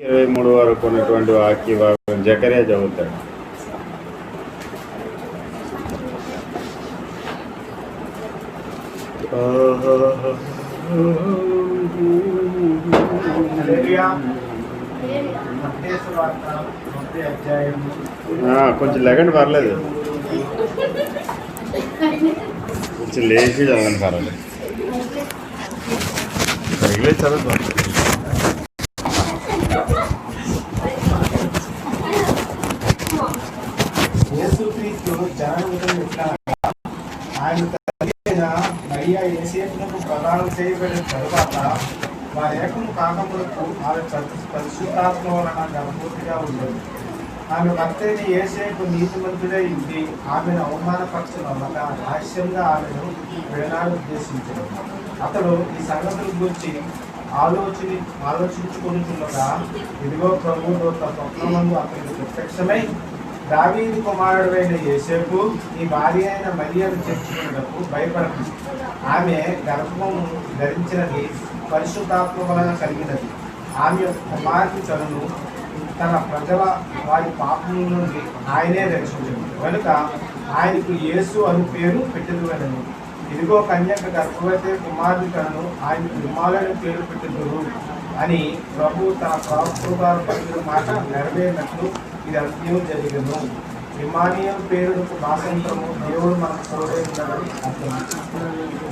23 వరకు ఉన్నటువంటి వాక్య భాగం జకర్యా చదువుతాడు. కొంచెం లేకండి పర్లేదు, కొంచెం లేచి చదవండి పర్వాలేదు, రెగ్యులర్ చదువు. ఆయన మరియా యేసేపునకు ప్రదానం చేయబడిన తరువాత వారి ఏకము కాకములకు ఆమె పరిశుద్ధాత్మ వలన గర్భవతిగా ఉండేది. ఆమె భర్తైన యేసేపు నీతిమంతుడై ఉండి ఆమెను అవమానపరచడం వల్ల రహస్యంగా ఆమెను విడనాడు ఉద్దేశించాడు. అతడు ఈ సంగతుల గురించి ఆలోచించుకుంటుండగా ఇదిగో ప్రభువు దూత స్వప్నమందు అతనికి ప్రత్యక్షమై, దావీదు కుమారుడైన యేసేపు నీ భార్య అయిన మరియను చేర్చుకున్నకు భయపడకు. ఆమె గర్భము ధరించినది పరిశుద్ధాత్మ వలన కలిగినది. ఆమె కుమార్తె తనను తన ప్రజల వారి పాపముల నుండి ఆయనే రక్షించను కనుక ఆయనకు యేసు అని పేరు పెట్టెదవలెను. ఇదిగో కన్యక గర్భవతి కుమార్తె తనను ఆయనకు ఇమ్మానుయేలు పేరు పెట్టెదరు అని ప్రభు తన ప్రవక్త గారు పలికిన మాట నెరవేరినట్లు ఇది అంత్యం జరిగను. ఇమ్మానుయేలు పేరుకు భాషంతము దేవుడు మనకు తోడే ఉండదని అర్థం.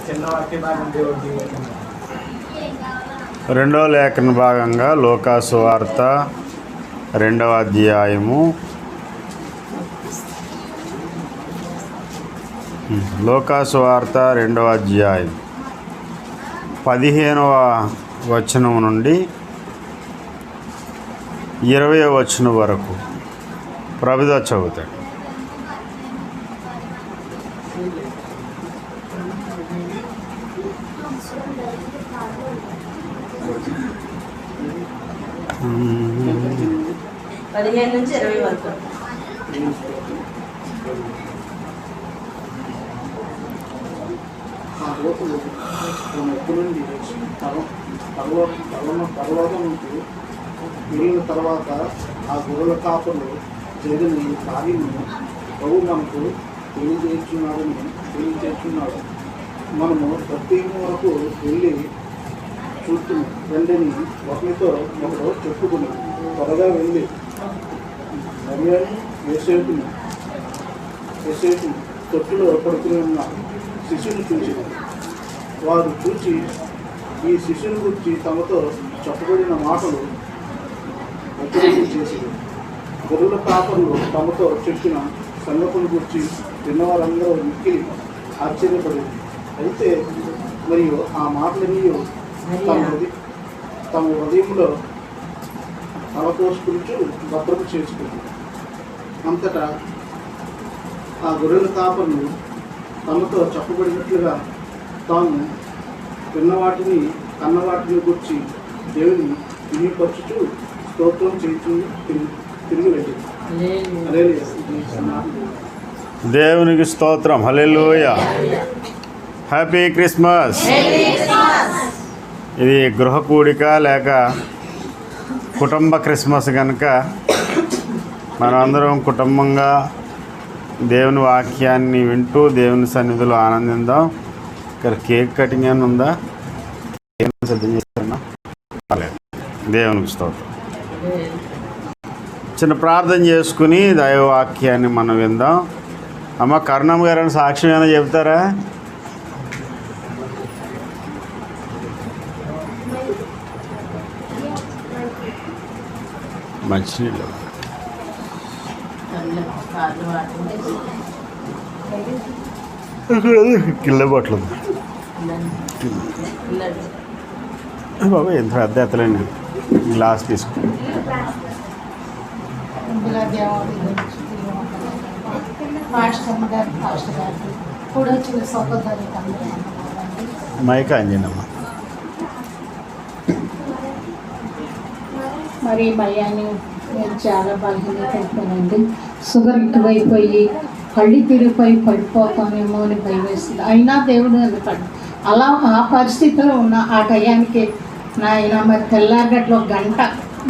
చిన్న వాక్య భాగం దేవుడు. రెండవ లేఖన భాగంగా లూకా సువార్త 2వ అధ్యాయము, లూకా సువార్త 2వ అధ్యాయం 15వ వచనం నుండి 20వ వచనం వరకు ప్రభుదా చదువుతాడు. పదిహేను నుంచి 20 వరకు. వెళ్ళిన తర్వాత ఆ గొర్రెల కాపులు జరిగిన ఈ కార్యము ప్రభు మనకు తెలియజేస్తున్నాడు. మనము ప్రతి వరకు వెళ్ళి చూస్తున్నాం. వెంటనే ఒకరితో ఒకరు చెప్పుకుని త్వరగా వెళ్ళి మరియను యేసేపును తొట్టులో పడుకుని ఉన్న శిష్యుని చూసి వారు చూసి ఈ శిష్యుని గురించి తమతో చెప్పబడిన మాటలు ఉపదేశం చేసి గొర్రెల కాపరులు తమతో చెప్పిన సంగతుల గురించి విన్నవారందరూ మిక్కిలి ఆశ్చర్యపడి, అయితే మరియు ఆ మాటలన్నీ తమ హృదయంలో తలపోసుకుంటూ భద్రత చేసుకుంది. అంతటా ఆ గొర్రెల కాపరులు తమతో చెప్పబడినట్లుగా తాము విన్నవాటిని కన్నవాటిని గురించి దేవుని వినియోగపరచుతూ స్తోత్రం చేస్తూ తిరిగి వెళ్ళి. దేవునికి స్తోత్రం. హల్లెలూయా. Happy Christmas. ఇది గృహ కూడిక లేక కుటుంబ క్రిస్మస్ కనుక మనమందరం కుటుంబంగా దేవుని వాక్యాన్ని వింటూ దేవుని సన్నిధిలో ఆనందిద్దాం. ఇక్కడ కేక్ కటింగ్ అని ఉందా? సిద్ధం చేస్తున్నా. దేవునికి స్తోత్రం. చిన్న ప్రార్థన చేసుకుని దైవవాక్యాన్ని మనం విందాం. అమ్మ కరుణమ్మ గారు సాక్ష్యం ఏమైనా చెప్తారా? మంచినీళ్ళు కిల్ల బొట్లు బాబా ఎంత పెద్ద ఎత్తలేండి. గ్లాస్ తీసుకో. మైక్ అంజనమ్మ. మరి మయాన్ని నేను చాలా బలహీనత అయిపోయానండి. షుగర్ ఎక్కువైపోయి కళ్ళు తిరిగిపోయి పడిపోతానేమో అని భయం వేస్తుంది. అయినా దేవుడు అందుతాడు. అలా ఆ పరిస్థితిలో ఉన్న ఆ టయానికి నాయన మరి తెల్లారగట్లో 1 గంట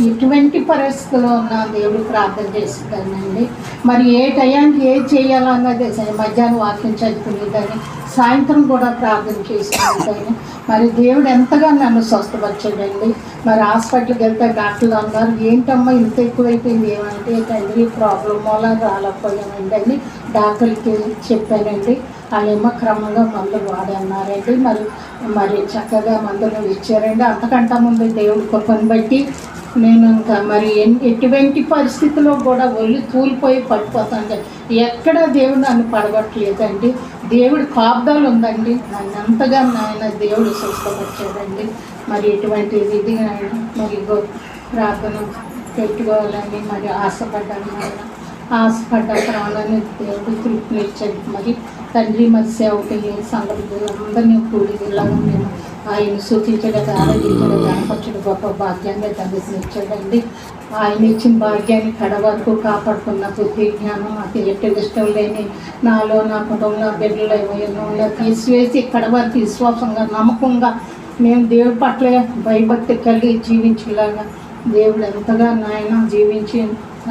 ఎటువంటి పరిస్థితుల్లో ఉన్న దేవుడు ప్రార్థన చేస్తుంటానండి. మరి ఏ టయానికి ఏది చేయాలన్నది మధ్యాహ్నం వాక్యం చదువుకునేదాన్ని, సాయంత్రం కూడా ప్రార్థన చేసుకునేదాన్ని. మరి దేవుడు ఎంతగా నన్ను స్వస్థపరిచాడండి. మరి హాస్పిటల్కి వెళ్తే డాక్టర్లు అన్నారు, ఏంటమ్మా ఇంత ఎక్కువైపోయింది, ఏమంటే తండ్రి ప్రాబ్లం వల్ల రాలేకపోయామండి అని డాక్టర్కి చెప్పానండి. వాళ్ళేమో క్రమంగా మందులు వాడన్నారండి. మరి చక్కగా మందులు ఇచ్చారండి. అంతకంటే ముందు దేవుడి కృపను బట్టి నేను ఇంకా మరి ఎటువంటి పరిస్థితుల్లో కూడా ఒళ్ళు తూలిపోయి పడిపోతాను. ఎక్కడ దేవుడు నన్ను పడగొట్టలేదండి. దేవుడి కాపుదలు ఉందండి. నన్ను అంతగా నాయన దేవుడు స్వస్థపరిచాడండి. మరి ఎటువంటి ఇది మరి ప్రార్థన పెట్టుకోవాలని మరి ఆశపడ్డాను. ఆయన ఆశపడ్డ ప్రాణాన్ని దేవుడు తృప్తినిచ్చాడు. మరి తండ్రి మరి సేవకుని సంగతి అందరినీ కూడి ఇలాగ నేను ఆయన సూచించడానికి ఆరాధించడం కనపరచడం గొప్ప భాగ్యంగా తండ్రిని ఇచ్చాడండి. ఆయన ఇచ్చిన భాగ్యాన్ని కడ వరకు కాపాడుకున్న బుద్ధి జ్ఞానం అది ఎట్టి ఇష్టం లేని నాలో నా కుటుంబంలో బిడ్డలు ఏమైనా తీసివేసి కడ వరకు విశ్వాసంగా నమ్మకంగా మేము దేవుడి పట్ల భయభక్తి కలిగి జీవించేలాగా దేవుడు ఎంతగా నాయన జీవించి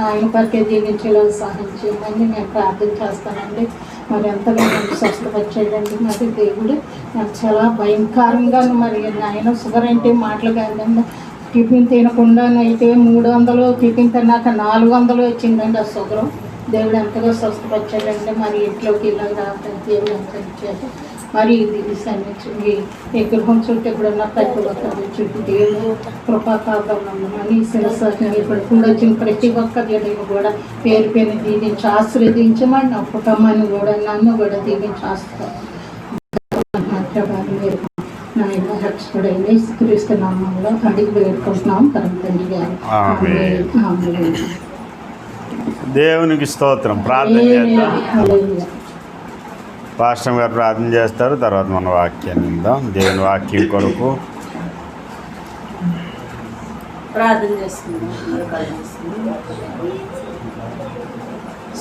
ఆయన కొరకే జీవించేలా సహాయం చేయమని నేను ప్రార్థన చేస్తానండి. మరి ఎంతగా నన్ను స్వస్థపరిచేయండి. మరి దేవుడు నాకు చాలా భయంకరంగా మరి ఆయన షుగర్ అంటే మాటలు కాదండి. టిఫిన్ తినకుండానైతే 300, టిఫిన్ తిన్నాక 400 వచ్చిందండి ఆ షుగరు. దేవుడు ఎంతగా స్వస్థపరిచాడండి. మరి ఇంట్లోకి ఇలా రావడానికి దేవుడు ఎంత ఇచ్చాడు. మరి ఇది సన్నిచ్చి విగ్రహం చుట్టూ ఎప్పుడన్నా ప్రతి ఒక్కరి చుట్టూ దేవుడు కృపాకాలం అని శిరసాన్ని ఇప్పుడు కూడా వచ్చిన ప్రతి ఒక్క దేవుడిని కూడా పేరు పేరు దీవించి ఆశీర్వదించమని నా కుటుంబాన్ని కూడా నన్ను కూడా దీవించి ఆశిస్తాను. మీరు నా యొక్క రక్షకుడైన యేసుక్రీస్తు నామములో అడిగి వేడుకుంటున్నాం పరమ తండ్రి గారు. దేవునికి స్తోత్రం. ప్రార్థన చేద్దాం. హల్లెలూయా. పాస్టర్ గారు ప్రార్థన చేస్తారు. తర్వాత మన వాక్యాన్ని విందాం. దేవుని వాక్యం కొరకు ప్రార్థన చేస్తున్నాం.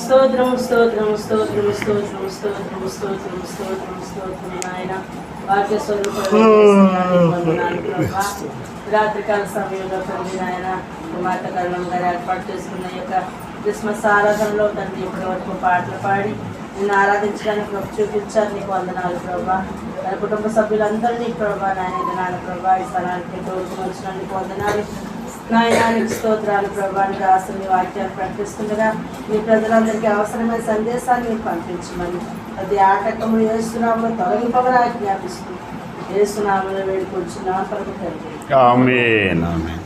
స్తోత్రం స్తోత్రం స్తోత్రం స్తోత్రం స్తోత్రం స్తోత్రం స్తోత్రం స్తోత్రం నాయన వాక్య స్వరూపంలో రాత్రికాల సమయంలో తండ్రి నాయన కుమార్త కరుణం గారు ఏర్పాటు చేసుకున్న యొక్క క్రిస్మస్ ఆరాధనలో తండ్రి ఇప్పటి వరకు పాటలు పాడి నిన్ను ఆరాధించడానికి మాకు చూపించారు. నీకు వందనాలు ప్రభా. తన కుటుంబ సభ్యులందరినీ ప్రభా నాయన నాన్న ప్రభా ఈ స్థలానికి తోడుకుని వచ్చినందుకు వందనాలు నాయనానికి స్తోత్రాలు ప్రభా. నీకు ఆశ్రమ వాక్యాలు ప్రకటిస్తుండగా మీ ప్రజలందరికీ అవసరమైన సందేశాన్ని మీరు పంపించమని అది ఆటంకములు యేసునామములో తొలగింపమని ఆజ్ఞాపిస్తూ యేసునామములో వేడుకొచ్చున్నాం ప్రభు తండ్రి. ఆమేన్. ఆమేన్.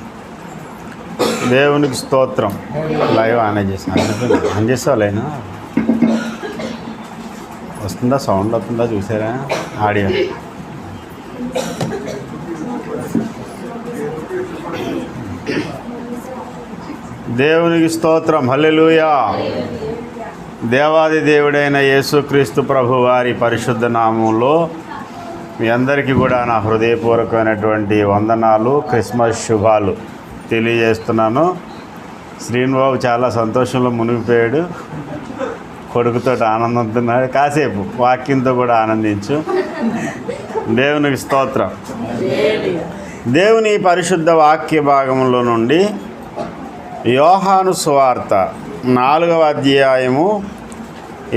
దేవునికి స్తోత్రం. లైవ్ ఆన్ చేసావు లైనా వస్తుందా, సౌండ్ వస్తుందా చూసారా? ఆడియో దేవునికి స్తోత్రం. హల్లెలూయా. దేవాది దేవుడైన యేసుక్రీస్తు ప్రభు వారి పరిశుద్ధ నామంలో మీ అందరికీ కూడా నా హృదయపూర్వకమైనటువంటి వందనాలు, క్రిస్మస్ శుభాలు తెలియజేస్తున్నాను. శ్రీనుబాబు చాలా సంతోషంలో మునిగిపోయాడు. కొడుకుతో ఆనందంతున్నాడు. కాసేపు వాక్యంతో కూడా ఆనందించు. దేవునికి స్తోత్రం. దేవుని పరిశుద్ధ వాక్య భాగంలో నుండి యోహాను సువార్త 4వ అధ్యాయము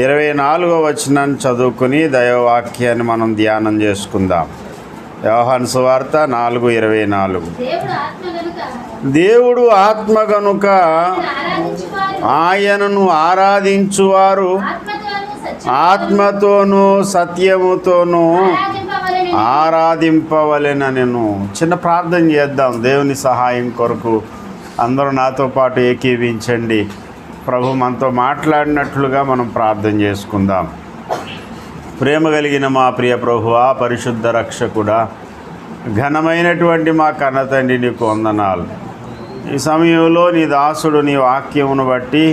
24వ వచనాన్ని చదువుకుని దైవవాక్యాన్ని మనం ధ్యానం చేసుకుందాం. యోహాను సువార్త 4:24. దేవుడు ఆత్మ గనుక ఆయనను ఆరాధించువారు ఆత్మతోనూ సత్యముతోనూ ఆరాధింపవలెనను. చిన్న ప్రార్థన చేద్దాం దేవుని సహాయం కొరకు. అందరూ నాతో పాటు ఏకీవించండి. ప్రభు మనతో మాట్లాడినట్లుగా మనం ప్రార్థన చేసుకుందాం. ప్రేమ కలిగిన మా ప్రియ ప్రభువా, పరిశుద్ధ రక్షకుడా, ఘనమైనటువంటి మా కన్న తండ్రి, నీకు వందనాలు. ఈ సమయంలో నీ దాసుడు నీ వాక్యమును బట్టి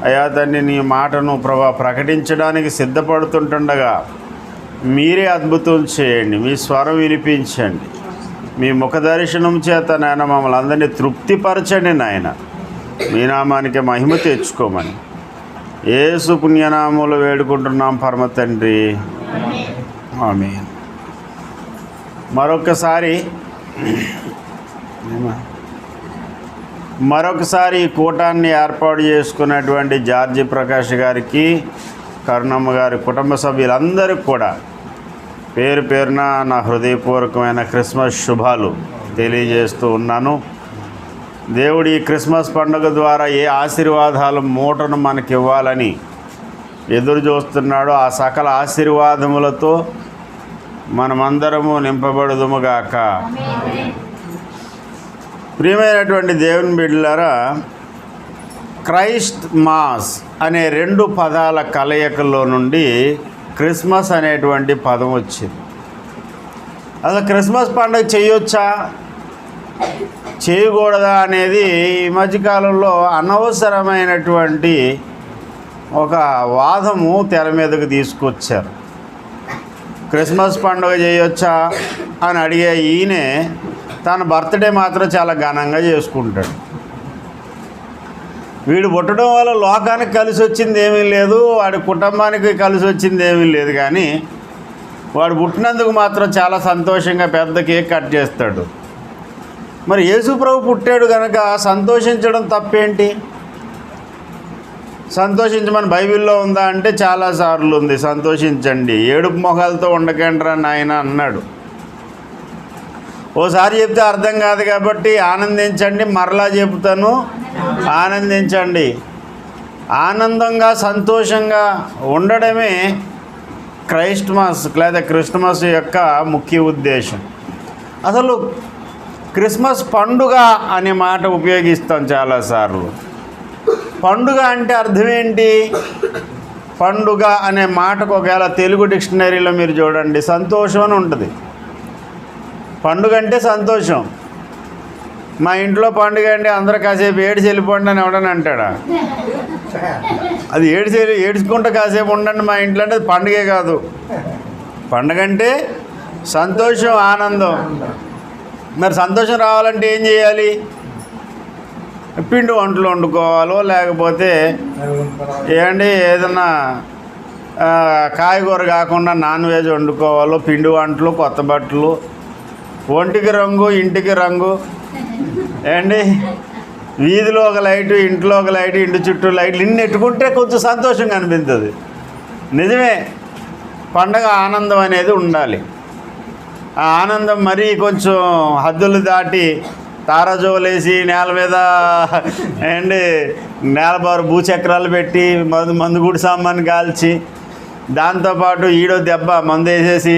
అయా తండ్రి నీ మాటను ప్రభా ప్రకటించడానికి సిద్ధపడుతుంటుండగా మీరే అద్భుతం చేయండి. మీ స్వరం వినిపించండి. మీ ముఖ దర్శనం చేత నాయన మమ్మల్ని అందరినీ తృప్తిపరచండి. నాయన మీ నామానికి మహిమ తెచ్చుకోమని యేసు పుణ్యనామంలో వేడుకుంటున్నాం పరమ తండ్రి. ఆమేన్. మరొకసారి మరొకసారి ఈ కూటాన్ని ఏర్పాటు చేసుకున్నటువంటి జార్జి ప్రకాష్ గారికి, కరుణమ్మ గారి కుటుంబ సభ్యులందరికీ కూడా పేరు పేరున నా హృదయపూర్వకమైన క్రిస్మస్ శుభాలు తెలియజేస్తూ ఉన్నాను. దేవుడు ఈ క్రిస్మస్ పండుగ ద్వారా ఏ ఆశీర్వాదాల మూటను మనకి ఇవ్వాలని ఎదురు చూస్తున్నాడో ఆ సకల ఆశీర్వాదములతో మనమందరము నింపబడుదుముగాక. ప్రియమైనటువంటి దేవుని బిడ్డలారా, క్రైస్ట్ మాస్ అనే 2 పదాల కలయికలో నుండి క్రిస్మస్ అనేటువంటి పదం వచ్చింది. అసలు క్రిస్మస్ పండుగ చేయొచ్చా చేయకూడదా అనేది ఈ మధ్యకాలంలో అనవసరమైనటువంటి ఒక వాదము తెర మీదకు తీసుకొచ్చారు. క్రిస్మస్ పండుగ చేయొచ్చా అని అడిగే ఈయనే తన బర్త్డే మాత్రం చాలా ఘనంగా చేసుకుంటాడు. వీడు పుట్టడం వల్ల లోకానికి కలిసి వచ్చింది ఏమీ లేదు, వాడి కుటుంబానికి కలిసి వచ్చింది ఏమీ లేదు, కానీ వాడు పుట్టినందుకు మాత్రం చాలా సంతోషంగా పెద్ద కేక్ కట్ చేస్తాడు. మరి యేసు ప్రభు పుట్టాడు కనుక సంతోషించడం తప్పేంటి? సంతోషించమని బైబిల్లో ఉందా అంటే చాలాసార్లు ఉంది. సంతోషించండి, ఏడుపు మొహాలతో ఉండకండిరా నాయన అన్నాడు. ఓసారి చెప్తే అర్థం కాదు కాబట్టి ఆనందించండి, మరలా చెబుతాను ఆనందించండి. ఆనందంగా సంతోషంగా ఉండడమే క్రైస్ట్మస్ లేదా క్రిస్మస్ యొక్క ముఖ్య ఉద్దేశం. అసలు క్రిస్మస్ పండుగ అనే మాట ఉపయోగిస్తాం చాలాసార్లు. పండుగ అంటే అర్థం ఏంటి? పండుగ అనే మాటకు ఒకవేళ తెలుగు డిక్షనరీలో మీరు చూడండి, సంతోషం అని ఉంటుంది. పండుగ అంటే సంతోషం. మా ఇంట్లో పండుగ అండి అందరూ కాసేపు ఏడ్చి వెళ్ళిపోండి అని ఎవడని అంటాడా? అది ఏడ్చుకుంటూ కాసేపు ఉండండి మా ఇంట్లో అంటే అది పండుగే కాదు. పండుగ అంటే సంతోషం, ఆనందం. మరి సంతోషం రావాలంటే ఏం చేయాలి? పిండి వంటలు వండుకోవాలో లేకపోతే ఏమండి ఏదన్నా కాయగూర కాకుండా నాన్ వెజ్ వండుకోవాలో, పిండి వంటలు, కొత్త బట్టలు, ఒంటికి రంగు ఇంటికి రంగు, ఏమండి వీధిలో ఒక లైటు, ఇంట్లో ఒక లైటు, ఇంటి చుట్టూ లైట్లు, ఇన్ని ఎట్టుకుంటే కొంచెం సంతోషంగా అనిపిస్తుంది. నిజమే, పండగ ఆనందం అనేది ఉండాలి. ఆ ఆనందం మరీ కొంచెం హద్దులు దాటి తారాజోలేసి నేల మీద అండి నేలబారు భూచక్రాలు పెట్టి మందుగుడి సామాన్ని కాల్చి దాంతోపాటు ఈడో దెబ్బ మందు వేసేసి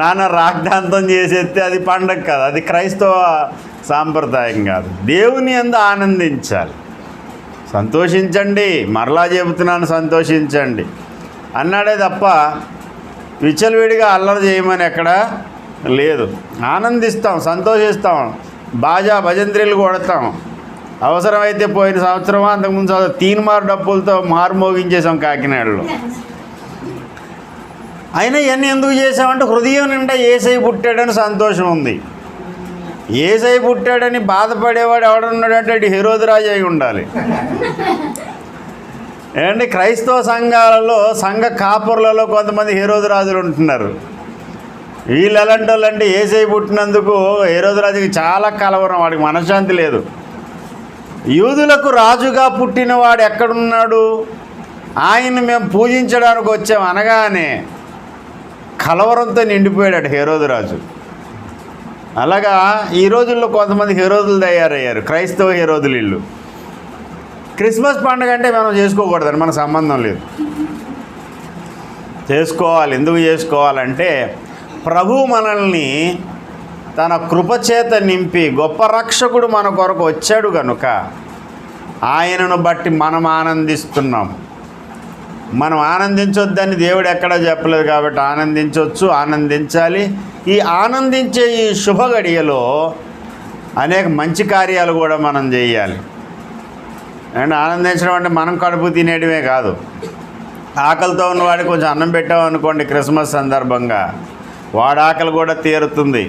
నాన్న రాగ్దాంతం చేసేస్తే అది పండగ కాదు, అది క్రైస్తవ సాంప్రదాయం కాదు. దేవుని యందు ఆనందించాలి, సంతోషించండి, మరలా చెబుతున్నాను సంతోషించండి అన్నాడే తప్ప విచ్చలవిడిగా అల్లరి చేయమని ఎక్కడా లేదు. ఆనందిస్తాం, సంతోషిస్తాం, బాజా భజంత్రీలు కొడతాం. అవసరమైతే పోయిన సంవత్సరం అంతకుముందు తీన్మారు డప్పులతో మారు మోగించేసాం కాకినాడలో. అయినా ఇవన్నీ ఎందుకు చేసామంటే హృదయం నిండా యేసయ్య పుట్టాడని సంతోషం ఉంది. యేసయ్య పుట్టాడని బాధపడేవాడు ఎవడున్నాడంటే ఇటు హెరోదు రాజు అయి ఉండాలి. ఏమంటే క్రైస్తవ సంఘాలలో సంఘ కాపుర్లలో కొంతమంది హెరోదు రాజులు ఉంటున్నారు. వీళ్ళు ఎలాంటి వాళ్ళు అంటే యేసయ్య పుట్టినందుకు హెరోదు రాజుకి చాలా కలవరం, వాడికి మనశ్శాంతి లేదు. యూదులకు రాజుగా పుట్టినవాడు ఎక్కడున్నాడు? ఆయన్ని మేము పూజించడానికి వచ్చాం అనగానే కలవరంతో నిండిపోయాడు హెరోదు రాజు. అలాగా ఈ రోజుల్లో కొంతమంది హెరోదులు తయారయ్యారు, క్రైస్తవ హెరోదులు. ఇల్లు క్రిస్మస్ పండుగ అంటే మనం చేసుకోకూడదని మనకు సంబంధం లేదు, చేసుకోవాలి. ఎందుకు చేసుకోవాలంటే ప్రభు మనల్ని తన కృపచేత నింపి గొప్ప రక్షకుడు మన కొరకు వచ్చాడు కనుక ఆయనను బట్టి మనం ఆనందిస్తున్నాం. మనం ఆనందించొద్దని దేవుడు ఎక్కడా చెప్పలేదు కాబట్టి ఆనందించవచ్చు, ఆనందించాలి. ఈ ఆనందించే ఈ శుభ గడియలో అనేక మంచి కార్యాలు కూడా మనం చేయాలి. అండ్ ఆనందించడం అంటే మనం కడుపు తినేయడమే కాదు. ఆకలితో ఉన్నవాడికి కొంచెం అన్నం పెట్టామనుకోండి క్రిస్మస్ సందర్భంగా, వాడి ఆకలి కూడా తీరుతుంది.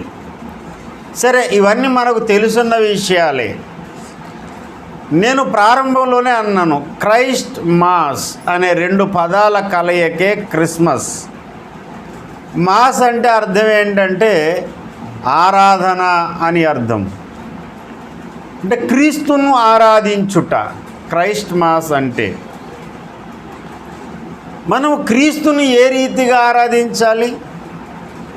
సరే, ఇవన్నీ మనకు తెలుసున్న విషయాలే. నేను ప్రారంభంలోనే అన్నాను, క్రైస్ట్ మాస్ అనే 2 పదాల కలయికే క్రిస్మస్. మాస్ అంటే అర్థం ఏంటంటే ఆరాధన అని అర్థం. అంటే క్రీస్తును ఆరాధించుట. క్రైస్ట్ మాస్ అంటే మనం క్రీస్తుని ఏ రీతిగా ఆరాధించాలి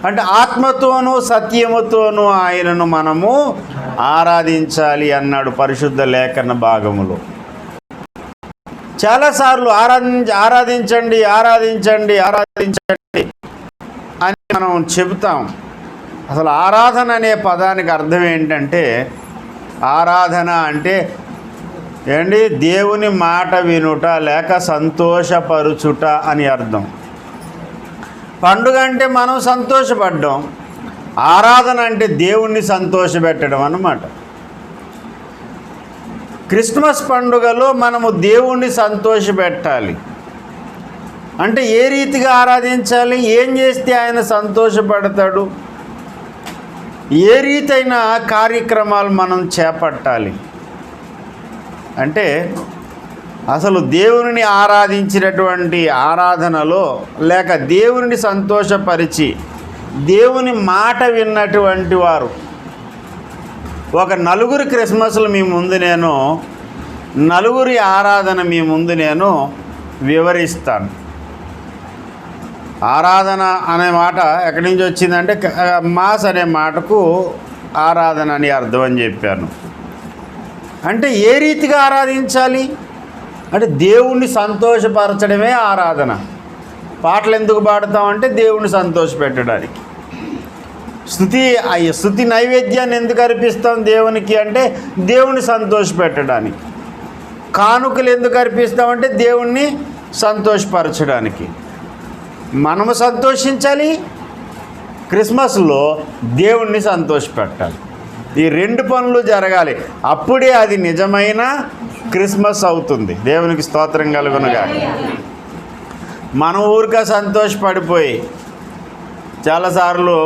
అంటే ఆత్మతోనూ సత్యముతోనూ ఆయనను మనము ఆరాధించాలి అన్నాడు పరిశుద్ధ లేఖన భాగములో. చాలాసార్లు ఆరాధించండి ఆరాధించండి ఆరాధించండి అని మనం చెబుతాం. అసలు ఆరాధన అనే పదానికి అర్థం ఏంటంటే, ఆరాధన అంటే ఏంటి, దేవుని మాట వినుట లేక సంతోషపరుచుట అని అర్థం. పండుగ అంటే మనం సంతోషపడ్డం, ఆరాధన అంటే దేవుణ్ణి సంతోషపెట్టడం అన్నమాట. క్రిస్మస్ పండుగలో మనము దేవుణ్ణి సంతోషపెట్టాలి అంటే ఏ రీతిగా ఆరాధించాలి, ఏం చేస్తే ఆయన సంతోషపడతాడు, ఏ రీతైన కార్యక్రమాలు మనం చేపట్టాలి అంటే అసలు దేవుని ఆరాధించినటువంటి ఆరాధనలో లేక దేవుని సంతోషపరిచి దేవుని మాట విన్నటువంటి వారు ఒక నలుగురి క్రిస్మస్లు మీ ముందు నేను నలుగురి ఆరాధన మీ ముందు నేను వివరిస్తాను. ఆరాధన అనే మాట ఎక్కడి నుంచి వచ్చిందంటే మాస్ అనే మాటకు ఆరాధన అని అర్థం అని చెప్పాను. అంటే ఏ రీతిగా ఆరాధించాలి అంటే దేవుణ్ణి సంతోషపరచడమే ఆరాధన. పాటలు ఎందుకు పాడతామంటే దేవుణ్ణి సంతోషపెట్టడానికి. స్తుతి నైవేద్యాన్ని ఎందుకు అర్పిస్తాం దేవునికి అంటే దేవుణ్ణి సంతోషపెట్టడానికి. కానుకలు ఎందుకు అర్పిస్తామంటే దేవుణ్ణి సంతోషపరచడానికి. మనము సంతోషించాలి, క్రిస్మస్లో దేవుణ్ణి సంతోషపెట్టాలి. ఈ రెండు పనులు జరగాలి, అప్పుడే అది నిజమైన క్రిస్మస్ అవుతుంది. దేవునికి స్తోత్రం కలుగునుగా. మన ఊరికే సంతోషపడిపోయి చాలాసార్లు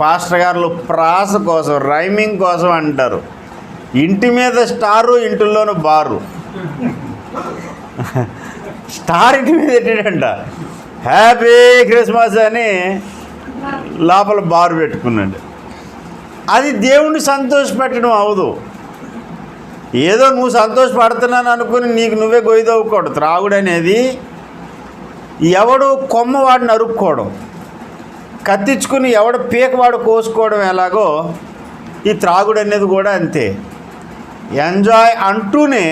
పాస్టర్ గారు ప్రాస కోసం రైమింగ్ కోసం అంటారు, ఇంటి మీద స్టారు ఇంటిలోనూ బారు. స్టార్ ఇంటి మీద ఏంటంట హ్యాపీ క్రిస్మస్ అని లోపల బారు పెట్టుకున్నాడు. అది దేవుణ్ణి సంతోషపెట్టడం అవదు. ఏదో నువ్వు సంతోషపడుతున్నాను అనుకుని నీకు నువ్వే గొయ్యదవ్వుకోవడం. త్రాగుడు అనేది ఎవడు కొమ్మవాడిని నరుక్కోవడం, కత్తించుకుని ఎవడ పీకవాడు కోసుకోవడం ఎలాగో ఈ త్రాగుడు అనేది కూడా అంతే. ఎంజాయ్ అంటూనే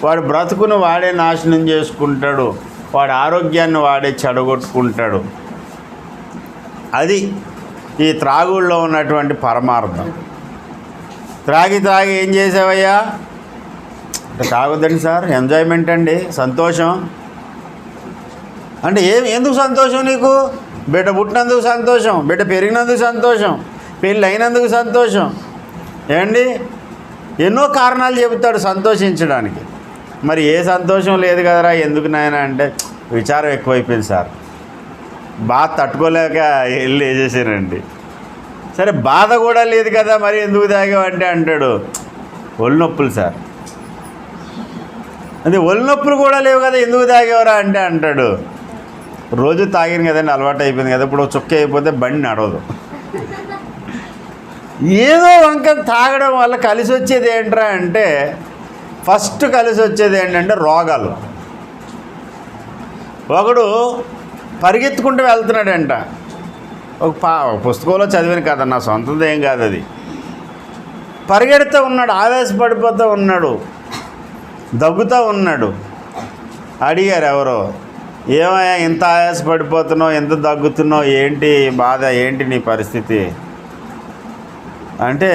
వాడు బ్రతుకును వాడే నాశనం చేసుకుంటాడు, వాడి ఆరోగ్యాన్ని వాడే చెడగొట్టుకుంటాడు. అది ఈ త్రాగుల్లో ఉన్నటువంటి పరమార్థం. త్రాగి ఏం చేసావయ్యా అంటే తాగొద్దండి సార్, ఎంజాయ్మెంట్ అండి, సంతోషం అంటే ఎందుకు సంతోషం నీకు? బిడ్డ పుట్టినందుకు సంతోషం, బిడ్డ పెరిగినందుకు సంతోషం, పెళ్ళి అయినందుకు సంతోషం. ఏమండి ఎన్నో కారణాలు చెబుతాడు సంతోషించడానికి. మరి ఏ సంతోషం లేదు కదరా, ఎందుకు నాయన అంటే విచారం ఎక్కువైపోయింది సార్, బాధ తట్టుకోలేక వెళ్ళి వేసేసానండి. సరే బాధ కూడా లేదు కదా, మరి ఎందుకు తాగావంటే అంటాడు ఒళ్ళు నొప్పులు సార్. అదే ఒళ్ళు నొప్పులు కూడా లేవు కదా, ఎందుకు తాగేవరా అంటే అంటాడు రోజు తాగిన కదండి, అలవాటు అయిపోయింది కదా, ఇప్పుడు చుక్క అయిపోతే బండి నడవదు. ఏదో వంక తాగడం వల్ల కలిసి వచ్చేది ఏంట్రా అంటే ఫస్ట్ కలిసి వచ్చేది ఏంటంటే రోగాలు. ఒకడు పరిగెత్తుకుంటూ వెళ్తున్నాడంట, ఒక పుస్తకంలో చదివిన కదా, నా సొంతది ఏం కాదు అది. పరిగెడుతూ ఉన్నాడు, ఆవేశపడిపోతూ ఉన్నాడు, దగ్గుతూ ఉన్నాడు. అడిగారు ఎవరో, ఏమయ్యా ఇంత ఆయాసపడిపోతున్నావు, ఎంత దగ్గుతున్నావు, ఏంటి బాధ, ఏంటి నీ పరిస్థితి అంటే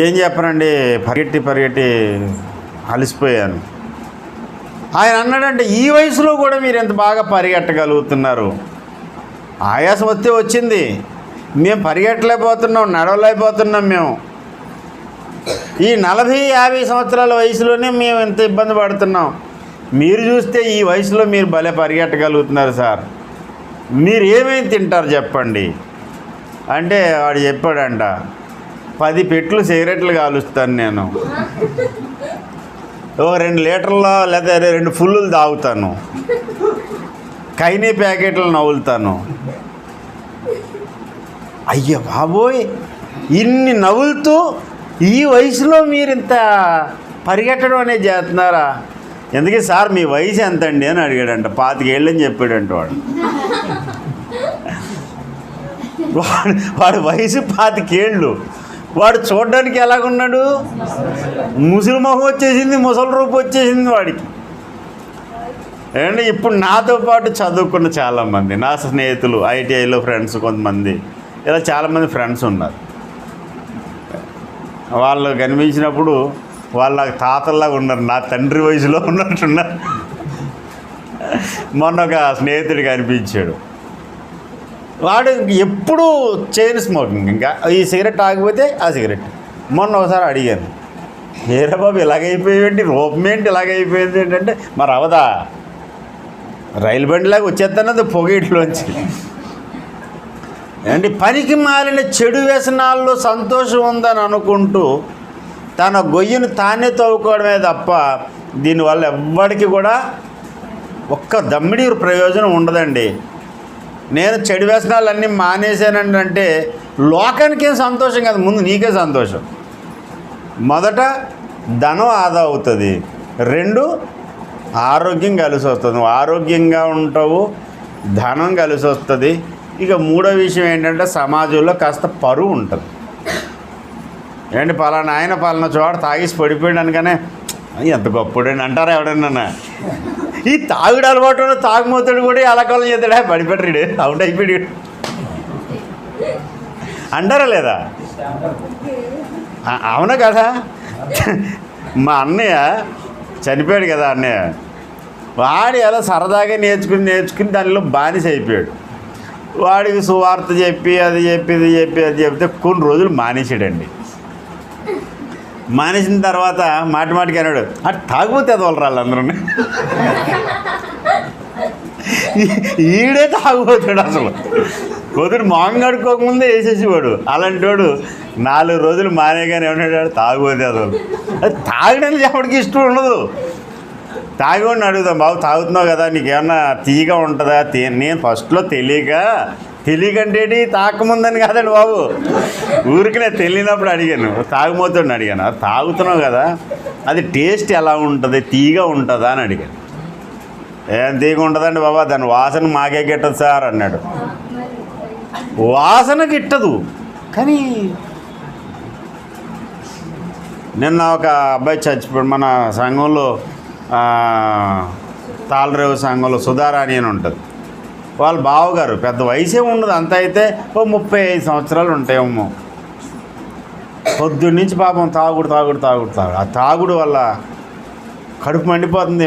ఏం చెప్పనండి, పరిగెట్టి అలసిపోయాను. ఆయన అన్నాడంటే ఈ వయసులో కూడా మీరు ఎంత బాగా పరిగెట్టగలుగుతున్నారు, ఆయాసం వస్తే వచ్చింది, మేము పరిగెట్టలేకపోతున్నాం, నడవలేకపోతున్నాం. మేము ఈ 40-50 సంవత్సరాల వయసులోనే మేము ఎంత ఇబ్బంది పడుతున్నాం, మీరు చూస్తే ఈ వయసులో మీరు భలే పరిగెట్టగలుగుతున్నారు సార్, మీరు ఏమేమి తింటారు చెప్పండి అంటే వాడు చెప్పాడంట 10 పెట్టెలు సిగరెట్లు కాలుస్తాను నేను, 2 లీటర్ల లేదా 2 ఫుల్లు తాగుతాను, కైనీ ప్యాకెట్లు నవ్వులుతాను. అయ్య బాబోయ్, ఇన్ని నవ్వులుతూ ఈ వయసులో మీరు ఇంత పరిగెట్టడం అనేది చేస్తున్నారా? ఎందుకే సార్ మీ వయసు ఎంత అండి అని అడిగాడంట. 25 ఏళ్ళు అని చెప్పాడంట వాడు. వాడి వయసు 25 ఏళ్ళు. వాడు చూడడానికి ఎలాగున్నాడు? ముసలి మొహం వచ్చేసింది, ముసలి రూపు వచ్చేసింది వాడికి. అండ్ ఇప్పుడు నాతో పాటు చదువుకున్న చాలామంది నా స్నేహితులు, ఐటీఐలో ఫ్రెండ్స్ కొంతమంది, ఇలా చాలామంది ఫ్రెండ్స్ ఉన్నారు. వాళ్ళు కనిపించినప్పుడు వాళ్ళ తాతల్లాగా ఉన్నారు, నా తండ్రి వయసులో ఉన్నట్టున్నారు. మొన్న ఒక స్నేహితుడు కనిపించాడు. వాడు ఎప్పుడూ చైన్ స్మోకింగ్, ఇంకా ఈ సిగరెట్ ఆగిపోతే ఆ సిగరెట్. మొన్న ఒకసారి అడిగాను, ఏరా బాబు ఇలాగైపోయేంటి, రూపం ఏంటి ఇలాగైపోయింది ఏంటంటే, మరి అవదా రైలు బండిలాగా వచ్చేస్తానది పొగేట్లోంచి. అంటే పనికి మాలిన చెడు వ్యసనాల్లో సంతోషం ఉందని అనుకుంటూ తన గొయ్యను తానే తవ్వుకోవడమే తప్ప దీనివల్ల ఎవ్వడికి కూడా ఒక్క దమ్మిడి ప్రయోజనం ఉండదండి. నేను చెడు వ్యసనాలన్నీ మానేశానండి అంటే లోకానికేం సంతోషం కాదు, ముందు నీకే సంతోషం. మొదట ధనం ఆదా అవుతుంది, 2 ఆరోగ్యం కలిసి వస్తుంది. నువ్వు ఆరోగ్యంగా ఉంటావు, ధనం కలిసి వస్తుంది. ఇక 3వ విషయం ఏంటంటే సమాజంలో కాస్త పరువు ఉంటుంది. ఏంటి పలానా ఆయన పలానా చోట తాగేసి పడిపోయాడు అనగానే ఎంత గొప్పడని అంటారా ఎవడన్నా? ఈ తాగుడు అలవాటు ఉన్న తాగుమోతాడు కూడా అలకాలం చేస్తాడా, పడిపెట్టడు, అవుట్ అయిపోయాడు అంటారా లేదా? అవునా కదా? మా అన్నయ్య చనిపోయాడు కదా, అన్నయ్య వాడు ఎలా సరదాగా నేర్చుకుని దానిలో బానిస అయిపోయాడు. వాడికి సువార్త చెప్పి అది చెప్తే కొన్ని రోజులు మానేసాడండి. మానేసిన తర్వాత మాటికి అన్నాడు, అటు తాగుపోతే అది వాళ్ళు అందరూ. ఈడే తాగుపోతాడు అసలు. పొద్దుడు మొహం కడుక్కోకముందే వేసేసేవాడు. అలాంటి వాడు 4 రోజులు మానేగానే ఏమన్నాడు, తాగుపోతే అది తాగడానికి ఎవరికి ఇష్టం ఉండదు. తాగివాడిని అడుగుతాం, బాబు తాగుతున్నావు కదా నీకేమన్నా తీగా ఉంటుందా? నేను ఫస్ట్లో తెలియకంటేటి తాకముందని కాదండి బాబు, ఊరికి నేను తెలియనప్పుడు అడిగాను, తాగుమోతుండి అడిగాను, అది తాగుతున్నావు కదా అది టేస్ట్ ఎలా ఉంటుంది, తీగా ఉంటుందా అని అడిగాను. ఏం తీగా ఉంటుందండి బాబా, దాని వాసన మాకే గిట్టదు సార్ అన్నాడు. వాసన గిట్టదు కానీ నిన్న ఒక అబ్బాయి చచ్చిపోయాడు మన సంఘంలో, తాళరేవు సంఘంలో సుధారాణి అని ఉంటుంది. వాళ్ళ బావగారు పెద్ద వయసే ఉండదు, అంత అయితే ఓ 35 సంవత్సరాలు ఉంటాయేమో. పొద్దున్నుంచి పాపం తాగుడు. ఆ తాగుడు వల్ల కడుపు మండిపోతుంది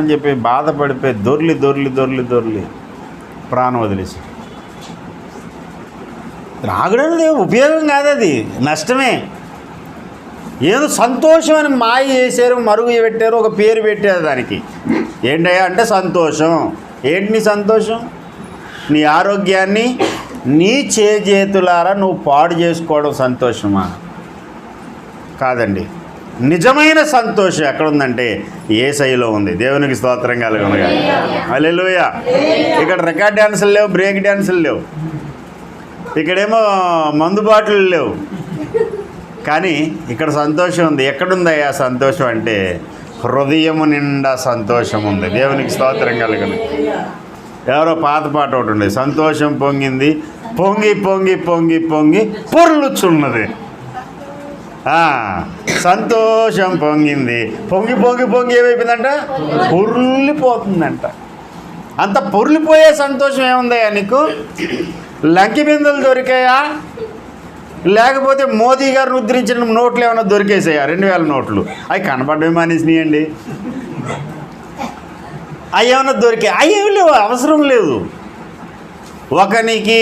అని చెప్పి బాధపడిపోయి దొర్లి ప్రాణం వదిలేసి. తాగుడనేది ఉపయోగం కాదు, అది నష్టమే. ఏదో సంతోషం అని మాయ చేశారు, మరుగు పెట్టారు, ఒక పేరు పెట్టారు దానికి. ఏంటయ్యా అంటే సంతోషం. ఏంటి నీ సంతోషం? నీ ఆరోగ్యాన్ని నీ చేతులారా నువ్వు పాడు చేసుకోవడం సంతోషమా? కాదండి. నిజమైన సంతోషం ఎక్కడుందంటే యేసయ్యలో ఉంది. దేవునికి స్తోత్రం కలుగునుగా. హల్లెలూయా. ఇక్కడ రికార్డ్ డ్యాన్సులు లేవు, బ్రేక్ డ్యాన్సులు లేవు, ఇక్కడేమో మందు బాటిల్ లేవు, కానీ ఇక్కడ సంతోషం ఉంది. ఎక్కడుందయ్యా సంతోషం అంటే హృదయము నిండా సంతోషం ఉంది. దేవునికి స్తోత్రం కలుగును. ఎవరో పాత పాట ఒకటి ఉండేది, సంతోషం పొంగింది పొంగి పొర్లుచున్నది. సంతోషం పొంగింది పొంగి ఏమైపోయిందంట, పొర్లిపోతుందంట. అంత పొర్లిపోయే సంతోషం ఏముందయ్యా నీకు? లంకి బిందెలు దొరికాయా, లేకపోతే మోదీ గారు ముద్రించిన నోట్లు ఏమైనా దొరికేసాయా? 2000 నోట్లు అవి కనపడమే మానేసినాయండి. అవి ఏమైనా దొరికాయి? అవి ఏమి లేవు, అవసరం లేదు. ఒకనికి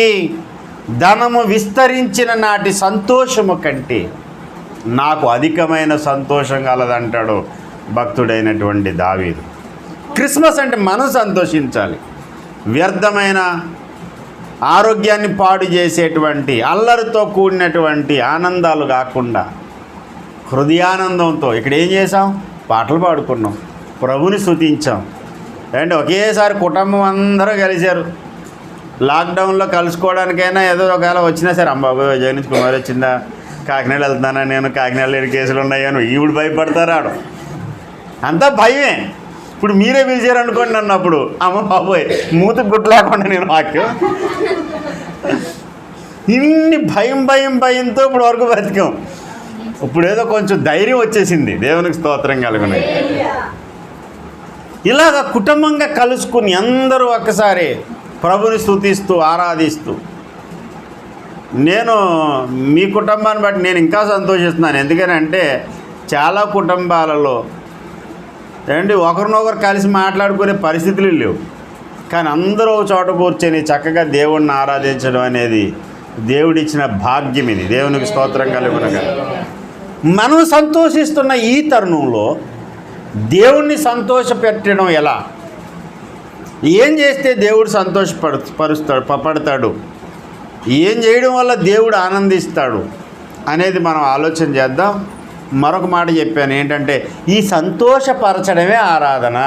ధనము విస్తరించిన నాటి సంతోషము కంటే నాకు అధికమైన సంతోషం కలదంటాడు భక్తుడైనటువంటి దావీదు. క్రిస్మస్ అంటే మనం సంతోషించాలి. వ్యర్థమైన ఆరోగ్యాన్ని పాడు చేసేటువంటి అల్లరితో కూడినటువంటి ఆనందాలు కాకుండా హృదయానందంతో ఇక్కడ ఏం చేసాం? పాటలు పాడుకున్నాం, ప్రభుని స్తుతించాం. అంటే ఒకేసారి కుటుంబం అందరూ కలిశారు. లాక్డౌన్లో కలుసుకోవడానికైనా ఏదో ఒకవేళ వచ్చినా సరే, అమ్మాబాబు విజయ్ నుంచి కుమార్ వచ్చిందా, కాకినాడ వెళ్తానా నేను, కాకినాడలో 7 కేసులు ఉన్నాయని ఈవిడ భయపడతారాడు, అంతా భయమే. ఇప్పుడు మీరే పిలిచారు అనుకోండి నన్ను, అప్పుడు అమ్మ బాబోయ్ మూతికి గుట్టు లేకుండా నేను వాక్యం, ఇన్ని భయంతో ఇప్పుడు వరకు బతికాం. ఇప్పుడు ఏదో కొంచెం ధైర్యం వచ్చేసింది, దేవునికి స్తోత్రం కలుగునే. ఇలాగ కుటుంబంగా కలుసుకుని అందరూ ఒక్కసారి ప్రభుని స్తుతిస్తూ ఆరాధిస్తూ, నేను మీ కుటుంబాన్ని బట్టి నేను ఇంకా సంతోషిస్తున్నాను. ఎందుకనంటే చాలా కుటుంబాలలో ఏంటి ఒకరినొకరు కలిసి మాట్లాడుకునే పరిస్థితులు లేవు, కానీ అందరూ ఒక చోట కూర్చొని చక్కగా దేవుణ్ణి ఆరాధించడం అనేది దేవుడిచ్చిన భాగ్యం. ఇది దేవునికి స్తోత్రం కలుగునగా. మనం సంతోషిస్తున్న ఈ తరుణంలో దేవుణ్ణి సంతోషపెట్టడం ఎలా, ఏం చేస్తే దేవుడు పడతాడు, ఏం చేయడం వల్ల దేవుడు ఆనందిస్తాడు అనేది మనం ఆలోచన చేద్దాం. మరొక మాట చెప్పాను ఏంటంటే, ఈ సంతోషపరచడమే ఆరాధన.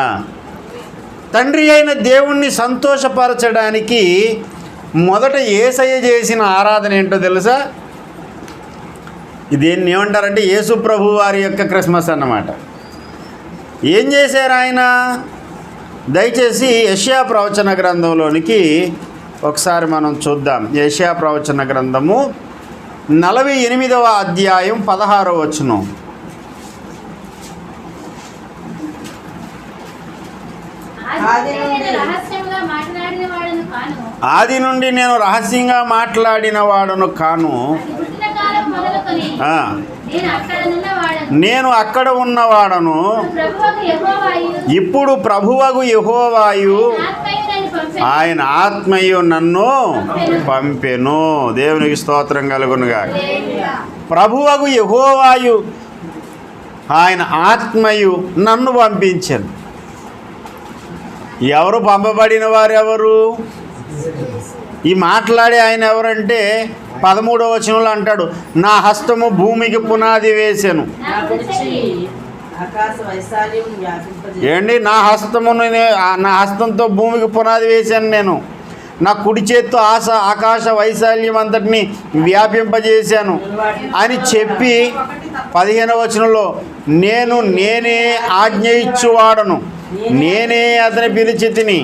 తండ్రి అయిన దేవుణ్ణి సంతోషపరచడానికి మొదట యేసయ్య చేసిన ఆరాధన ఏంటో తెలుసా? దీన్ని ఏమంటారంటే యేసు ప్రభు వారి యొక్క క్రిస్మస్ అన్నమాట. ఏం చేశారు ఆయన? దయచేసి యెషయా ప్రవచన గ్రంథంలోనికి ఒకసారి మనం చూద్దాం. యెషయా ప్రవచన గ్రంథము 48వ అధ్యాయం 16వ వచనం. ఆది నుండి నేను రహస్యంగా మాట్లాడిన వాడను కాను, నేను అక్కడ ఉన్నవాడను, ఇప్పుడు ప్రభువగు యెహోవాయు ఆయన ఆత్మయు నన్ను పంపెను. దేవునికి స్తోత్రం కలుగునుగా. ప్రభువగు యెహోవాయు ఆయన ఆత్మయు నన్ను పంపించాను. ఎవరు పంపబడిన వారు ఎవరు? ఈ మాట్లాడే ఆయన ఎవరంటే 13వ వచనంలో అంటాడు, నా హస్తము భూమికి పునాది వేసాను. ఏంటి? నా హస్తంతో భూమికి పునాది వేశాను నేను, నా కుడి చేత్తో ఆకాశ వైశాల్యం అంతటిని వ్యాపింపజేశాను అని చెప్పి 15వ వచనంలో నేనే ఆజ్ఞ ఇచ్చువాడను, నేనే అతని పిలిచి తిని,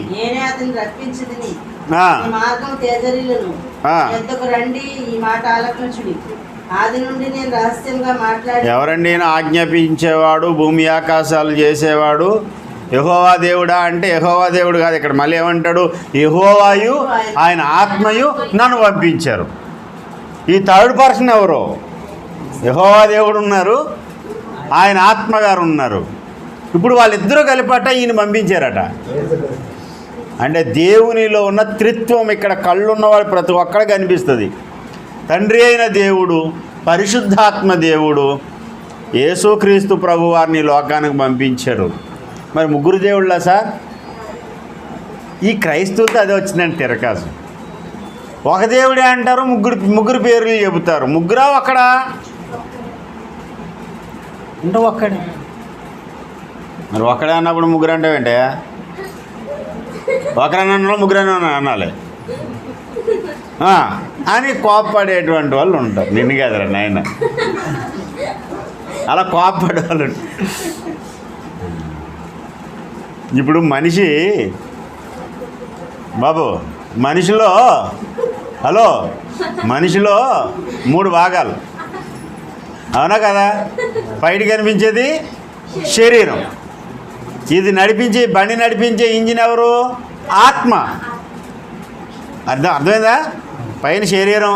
ఎవరండి ఆజ్ఞాపించేవాడు, భూమి ఆకాశాలు చేసేవాడు యెహోవా దేవుడా అంటే యెహోవా దేవుడు కాదు. ఇక్కడ మళ్ళీ ఏమంటాడు? యెహోవాయు ఆయన ఆత్మయు నన్ను పంపించారు. ఈ థర్డ్ పర్సన్ ఎవరు? యెహోవా దేవుడు ఉన్నారు, ఆయన ఆత్మగారు ఉన్నారు. ఇప్పుడు వాళ్ళిద్దరూ కలిపట ఈయన పంపించారట. అంటే దేవునిలో ఉన్న త్రిత్వం ఇక్కడ కళ్ళున్నవాడు ప్రతి ఒక్కడికి కనిపిస్తుంది. తండ్రి అయిన దేవుడు, పరిశుద్ధాత్మ దేవుడు, యేసుక్రీస్తు ప్రభు వారిని లోకానికి పంపించారు. మరి ముగ్గురు దేవుళ్ళా సార్? ఈ క్రైస్తవులతో అదే వచ్చిందండి తిరకాసు. ఒక దేవుడే అంటారు, ముగ్గురు పేర్లు చెబుతారు. ముగ్గురా ఒక్కడా అంటే ఒక్కడే. మరి ఒక్కడే అన్నప్పుడు ముగ్గురు అంటావేంటే? ఒకరన్నా ముగ్గురన్నా అనాలి అని కోప్పడేటువంటి వాళ్ళు ఉంటారు. నిన్ను కదరా నాయన, అలా కోప్పడే వాళ్ళు. ఇప్పుడు మనిషి బాబు, మనిషిలో 3 భాగాలు, అవునా కదా? బయట కనిపించేది శరీరం, ఇది బండి నడిపించే ఇంజిన్ ఎవరు? ఆత్మ. అర్థమైందా? పైన శరీరం,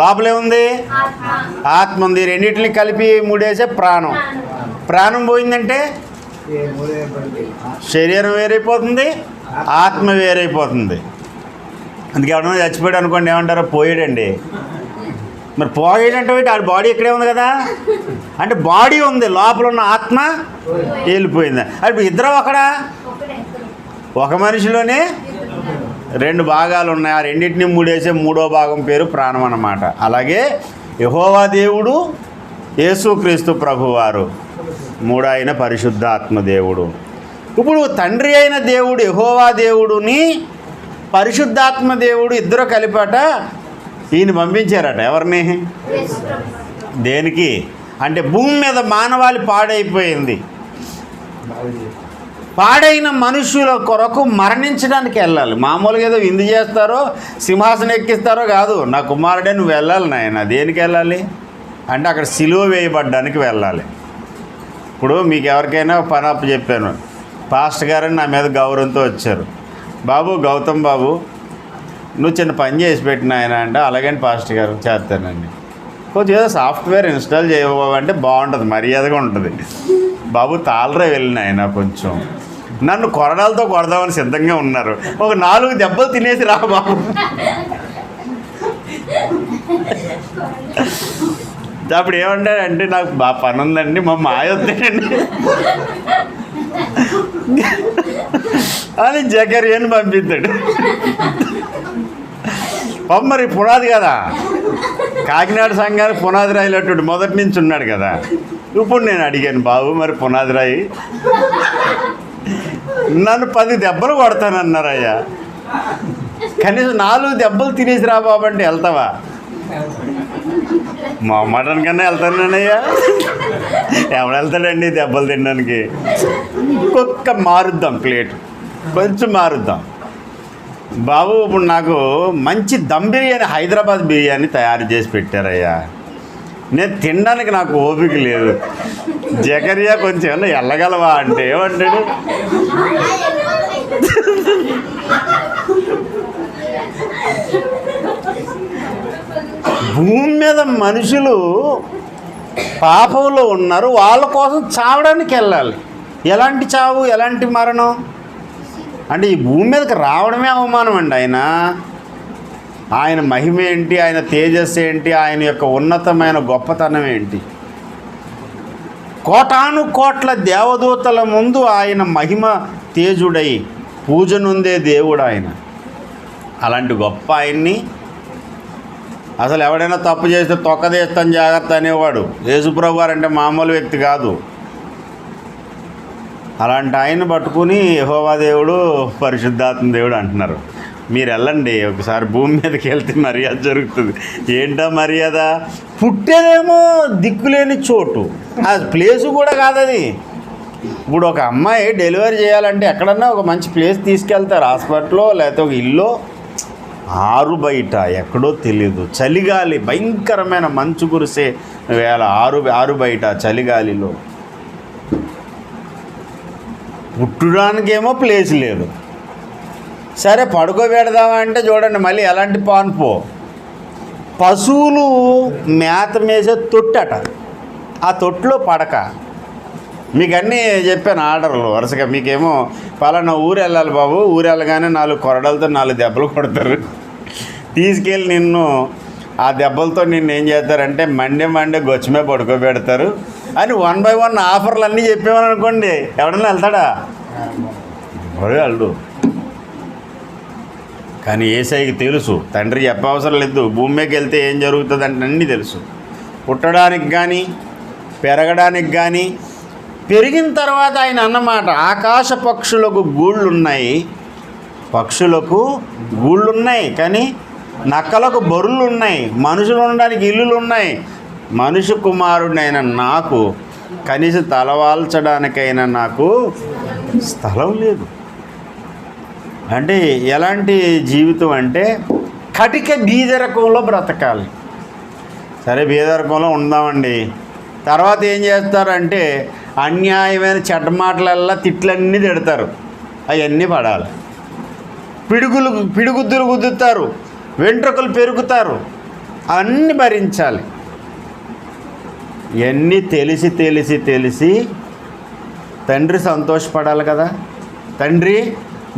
లోపలే ఉంది ఆత్మ ఉంది. రెండింటిని కలిపి ముడేసే ప్రాణం. ప్రాణం పోయిందంటే శరీరం వేరైపోతుంది, ఆత్మ వేరైపోతుంది. అందుకే ఎవడన్నా చచ్చిపోయాడు అనుకోండి, ఏమంటారో పోయాడండి. మరి పోయాడంటే ఆడి బాడీ ఇక్కడే ఉంది కదా, అంటే బాడీ ఉంది, లోపల ఉన్న ఆత్మ వెళ్ళిపోయింది. అది ఇద్దరు ఒకడా? ఒక మనిషిలోనే 2 భాగాలు ఉన్నాయి. ఆ రెండింటిని ముడేసే 3వ భాగం పేరు ప్రాణం అన్నమాట. అలాగే యెహోవా దేవుడు, యేసుక్రీస్తు ప్రభువారు, 3 అయిన పరిశుద్ధాత్మ దేవుడు. ఇప్పుడు తండ్రి అయిన దేవుడు యెహోవా దేవుడుని పరిశుద్ధాత్మ దేవుడు ఇద్దరు కలిపట ఈయన పంపించారట. ఎవరిని? దేనికి అంటే భూమి మీద మానవాళి పాడైపోయింది. పాడైన మనుషుల కొరకు మరణించడానికి వెళ్ళాలి. మామూలుగా ఏదో విందు చేస్తారో సింహాసనం ఎక్కిస్తారో కాదు. నా కుమారుడే నువ్వు వెళ్ళాలి నాయన. దేనికి వెళ్ళాలి అంటే అక్కడ సిలువ వేయబడ్డానికి వెళ్ళాలి. ఇప్పుడు మీకు ఎవరికైనా పని అప్పు చెప్పాను, పాస్టర్ గారని నా మీద గౌరవంతో వచ్చారు. బాబు గౌతమ్ బాబు నువ్వు చిన్న పని చేసి పెట్టిన ఆయన అంటే అలాగని పాస్టర్ గారు చేస్తానండి. కొంచెం ఏదో సాఫ్ట్వేర్ ఇన్స్టాల్ చేయబాబు బాగుంటుంది, మర్యాదగా ఉంటుంది. బాబు తాళరే వెళ్ళిన ఆయన కొంచెం నన్ను కొరడాలతో కొడదామని సిద్ధంగా ఉన్నారు. ఒక 4 దెబ్బలు తినేసి రా బాబు. అప్పుడు ఏమంటాడంటే నాకు బాగా పని ఉందండి, మా మాయ వద్దండి అని జకర్యాని పంపిస్తాడు. మరి పునాది కదా, కాకినాడ సంఘానికి పునాది రాయిలట్టు మొదటి నుంచి ఉన్నాడు కదా. ఇప్పుడు నేను అడిగాను, బాబు మరి పునాది రాయి నన్ను 10 దెబ్బలు కొడతానన్నారయ్యా, కనీసం 4 దెబ్బలు తినేసి రా బాబు అంటే వెళ్తావా? మా మటన్ కన్నా వెళ్తానయ్యా. ఎవడు వెళ్తాడండి దెబ్బలు తినడానికి? ఇంకొక మారుద్దాం, ప్లేట్ కొంచెం మారుద్దాం. బాబు ఇప్పుడు నాకు మంచి దమ్ బిర్యానీ, హైదరాబాద్ బిర్యానీ తయారు చేసి పెట్టారయ్యా, నేను తినడానికి నాకు ఓపిక లేదు. జకరియా కొంచెం ఏమన్నా వెళ్ళగలవా అంటే ఏమంటాడు? భూమి మీద మనుషులు పాపంలో ఉన్నారు, వాళ్ళ కోసం చావడానికి వెళ్ళాలి. ఎలాంటి చావు, ఎలాంటి మరణం అంటే ఈ భూమి మీదకి రావడమే అవమానం అండి. ఆయన మహిమ ఏంటి, ఆయన తేజస్సు ఏంటి, ఆయన యొక్క ఉన్నతమైన గొప్పతనం ఏంటి? కోటాను కోట్ల దేవదూతల ముందు ఆయన మహిమ తేజుడై పూజ నొందే దేవుడు ఆయన. అలాంటి గొప్ప ఆయన్ని అసలు ఎవడైనా తప్పు చేస్తే తొక్కదేస్తాను జాగ్రత్త అనేవాడు. యేసుప్రభు గారు అంటే మామూలు వ్యక్తి కాదు. అలాంటి ఆయన పట్టుకుని యెహోవా దేవుడు, పరిశుద్ధాత్మ దేవుడు అంటున్నారు. మీరు వెళ్ళండి ఒకసారి భూమి మీదకి వెళ్తే మర్యాద జరుగుతుంది. ఏంటో మర్యాద? పుట్టేదేమో దిక్కులేని చోటు, ఆ ప్లేసు కూడా కాదు అది. ఇప్పుడు ఒక అమ్మాయి డెలివరీ చేయాలంటే ఎక్కడన్నా ఒక మంచి ప్లేస్ తీసుకెళ్తారు, హాస్పిటల్లో లేకపోతే ఒక ఇల్లు. ఆరు బయట ఎక్కడో తెలియదు, చలిగాలి, భయంకరమైన మంచు కురిసే వేళ ఆరు బయట చలిగాలిలో పుట్టడానికేమో ప్లేస్ లేదు. సరే పడుకోబెడదామంటే చూడండి మళ్ళీ ఎలాంటి పాన్పో, పశువులు మేత మేసే తొట్టట, ఆ తొట్టులో పడక. మీకు అన్నీ చెప్పాను ఆర్డర్లు వరుసగా. మీకేమో పలానా ఊరు వెళ్ళాలి బాబు, ఊరు వెళ్ళగానే 4 కొరడలతో 4 దెబ్బలు కొడతారు, తీసుకెళ్ళి నిన్ను ఆ దెబ్బలతో నిన్ను ఏం చేస్తారంటే మండే గొచ్చమే పడుకోబెడతారు అని 1 by 1 ఆఫర్లు అన్నీ చెప్పేమని అనుకోండి, ఎవడన్నా వెళ్తాడా? వెళ్ళు. కానీ యేసయ్యకి తెలుసు, తండ్రి చెప్పవసరం లేదు, భూమి మీదకి వెళ్తే ఏం జరుగుతుంది అంటే అన్నీ తెలుసు. పుట్టడానికి కానీ పెరగడానికి కానీ, పెరిగిన తర్వాత ఆయన అన్నమాట, ఆకాశ పక్షులకు గూళ్ళున్నాయి, పక్షులకు గూళ్ళున్నాయి కానీ నక్కలకు బొరులు ఉన్నాయి, మనుషులు ఉండడానికి ఇల్లులు ఉన్నాయి. మనుషు కుమారుడైన నాకు కనీసం తలవాల్చడానికైనా నాకు స్థలం లేదు. అంటే ఎలాంటి జీవితం అంటే కటిక బీదరకంలో బ్రతకాలి. సరే బీదరకంలో ఉందామండి, తర్వాత ఏం చేస్తారంటే అన్యాయమైన చెడ్డ మాటలల్లా తిట్లన్నీ తిడతారు, అవన్నీ పడాలి. పిడుగుద్దులు గుద్దుతారు, వెంట్రుకలు పెరుగుతారు, అవన్నీ భరించాలి. ఇవన్నీ తెలిసి తెలిసి తెలిసి తండ్రి సంతోషపడాలి కదా. తండ్రి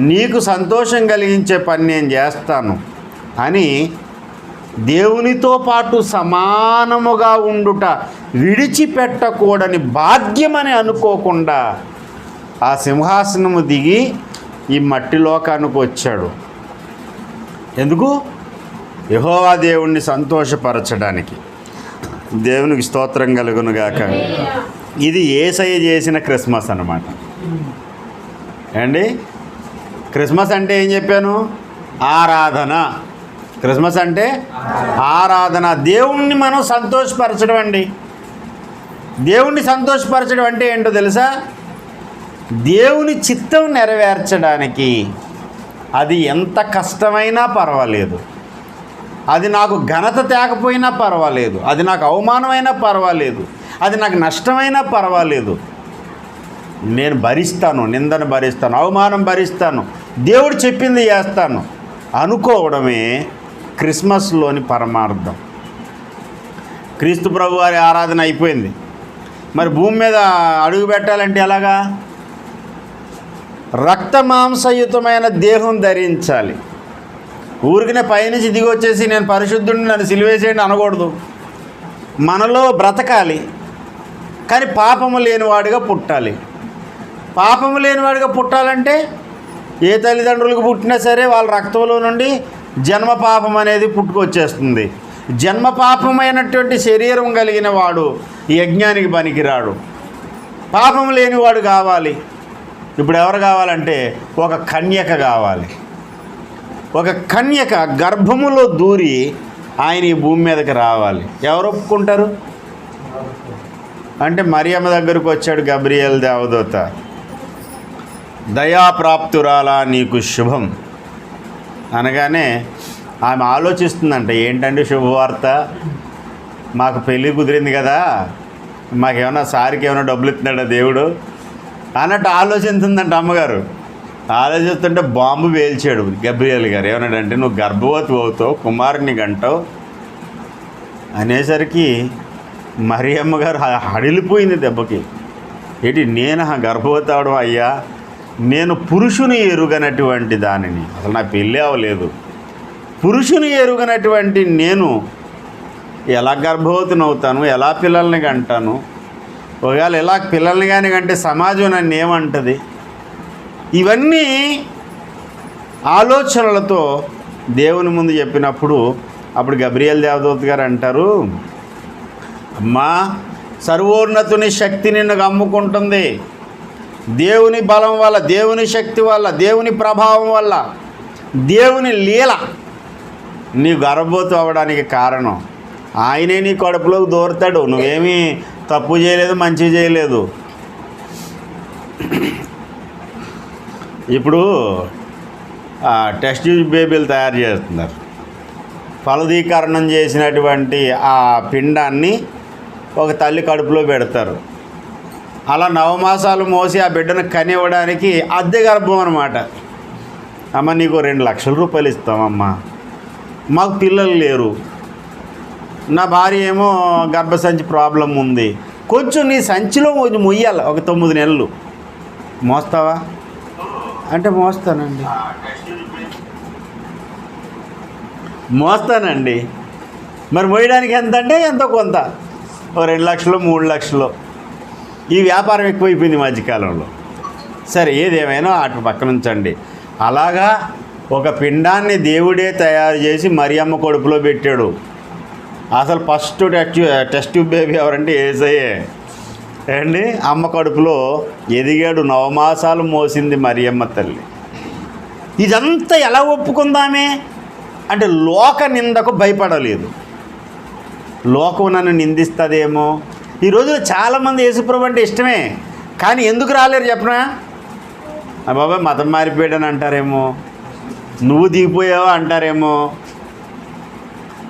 నీకు సంతోషం కలిగించే పని నేను చేస్తాను అని దేవునితో పాటు సమానముగా ఉండుట విడిచిపెట్టకూడని భాగ్యమని అనుకోకుండా ఆ సింహాసనము దిగి ఈ మట్టి లోకానికి వచ్చాడు. ఎందుకు? యెహోవా దేవుణ్ణి సంతోషపరచడానికి. దేవునికి స్తోత్రం కలుగునుగాక. ఇది యేసయ్య చేసిన క్రిస్మస్ అన్నమాట. ఏండి క్రిస్మస్ అంటే ఏం చెప్పాను? ఆరాధన. క్రిస్మస్ అంటే ఆరాధన. దేవుణ్ణి మనం సంతోషపరచడం అండి. దేవుణ్ణి సంతోషపరచడం అంటే ఏంటో తెలుసా? దేవుని చిత్తం నెరవేర్చడానికి అది ఎంత కష్టమైనా పర్వాలేదు, అది నాకు ఘనత తేకపోయినా పర్వాలేదు, అది నాకు అవమానమైనా పర్వాలేదు, అది నాకు నష్టమైనా పర్వాలేదు, నేను భరిస్తాను, నిందను భరిస్తాను, అవమానం భరిస్తాను, దేవుడు చెప్పింది చేస్తాను అనుకోవడమే క్రిస్మస్లోని పరమార్థం. క్రీస్తు ప్రభు వారి ఆరాధన అయిపోయింది. మరి భూమి మీద అడుగు పెట్టాలంటే ఎలాగా? రక్త మాంసయుతమైన దేహం ధరించాలి. ఊరికినే పైనుంచి దిగి వచ్చేసి నేను పరిశుద్ధుడిని, నన్ను సిలువేసేయండి అనకూడదు. మనలో బ్రతకాలి, కానీ పాపము లేనివాడిగా పుట్టాలి. పాపము లేనివాడిగా పుట్టాలంటే ఏ తల్లిదండ్రులకు పుట్టినా సరే వాళ్ళ రక్తంలో నుండి జన్మ పాపం అనేది పుట్టుకొచ్చేస్తుంది. జన్మ పాపమైనటువంటి శరీరం కలిగిన వాడు యజ్ఞానికి పనికిరాడు. పాపం లేనివాడు కావాలి. ఇప్పుడు ఎవరు కావాలంటే ఒక కన్యక కావాలి. ఒక కన్యక గర్భములో దూరి ఆయన ఈ భూమి మీదకి రావాలి. ఎవరు ఒప్పుకుంటారు? అంటే మరియమ్మ దగ్గరకు వచ్చాడు గబ్రియల్ దేవదూత. దయాప్రాప్తురాలా నీకు శుభం అనగానే ఆమె ఆలోచిస్తుందంట, ఏంటంటే శుభవార్త, మాకు పెళ్ళి కుదిరింది కదా, మాకేమన్నా సారికి ఏమైనా డబ్బులు ఇస్తున్నాడా దేవుడు అన్నట్టు ఆలోచిస్తుందంట అమ్మగారు. ఆలోచిస్తుంటే బాంబు వేల్చాడు గబ్రియల్ గారు. ఏమన్నాడంటే, నువ్వు గర్భవతి అవుతావు, కుమారుని గంటావు అనేసరికి మరియమ్మ గారు హడిలిపోయింది దెబ్బకి. ఏంటి నేను గర్భవతి అవడం? అయ్యా, నేను పురుషుని ఎరుగనటువంటి దానిని, అసలు నా పెళ్ళి అవ్వలేదు, పురుషుని ఎరుగనటువంటి నేను ఎలా గర్భవతిని అవుతాను, ఎలా పిల్లల్ని కంటాను? ఒకవేళ ఎలా పిల్లల్ని కానీ కంటే సమాజం నన్ను ఏమంటుంది? ఇవన్నీ ఆలోచనలతో దేవుని ముందు చెప్పినప్పుడు అప్పుడు గబ్రియల్ దేవదూత గారు అంటారు, అమ్మా, సర్వోన్నతుని శక్తి నిన్ను కమ్ముకుంటుంది. దేవుని బలం వల్ల, దేవుని శక్తి వల్ల, దేవుని ప్రభావం వల్ల, దేవుని లీల నీ గర్భవతి అవ్వడానికి కారణం. ఆయనే నీ కడుపులోకి దూరతాడు. నువ్వేమీ తప్పు చేయలేదు, మంచి చేయలేదు. ఇప్పుడు టెస్ట్ ట్యూబ్ బేబీలు తయారు చేస్తున్నారు. ఫలదీకరణం చేసినటువంటి ఆ పిండాన్ని ఒక తల్లి కడుపులో పెడతారు. అలా 9 మాసాలు మోసి ఆ బిడ్డను కనివ్వడానికి అద్దె గర్భం అన్నమాట. అమ్మ, నీకు 2 లక్షల రూపాయలు ఇస్తామమ్మా, మాకు పిల్లలు లేరు, నా భార్య ఏమో గర్భసంచి ప్రాబ్లం ఉంది, కొంచెం నీ సంచిలో కొంచెం మొయ్యాలి, ఒక 9 నెలలు మోస్తావా అంటే మోస్తానండి. మరి మోయడానికి ఎంత అంటే ఎంతో కొంత, ఒక 2 లక్షలు 3 లక్షలు. ఈ వ్యాపారం ఎక్కువైపోయింది మధ్యకాలంలో. సరే, ఏదేమైనా అటు పక్కన ఉంచండి. అలాగా ఒక పిండాన్ని దేవుడే తయారు చేసి మరియమ్మ కడుపులో పెట్టాడు. అసలు ఫస్ట్ టెస్ట్ ట్యూబ్ బేబీ ఎవరంటే యేసయ్యే అండి. అమ్మ కడుపులో ఎదిగాడు, 9 మాసాలు మోసింది మరియమ్మ తల్లి. ఇదంతా ఎలా ఒప్పుకుందామే అంటే లోక నిందకు భయపడలేదు. లోకం నన్ను నిందిస్తుందేమో. ఈ రోజులో చాలామంది యేసుప్రభు అంటే ఇష్టమే, కానీ ఎందుకు రాలేరు చెప్పనా? బాబాయ్ మతం మారిపోయాడని అంటారేమో, నువ్వు దిగిపోయావా అంటారేమో.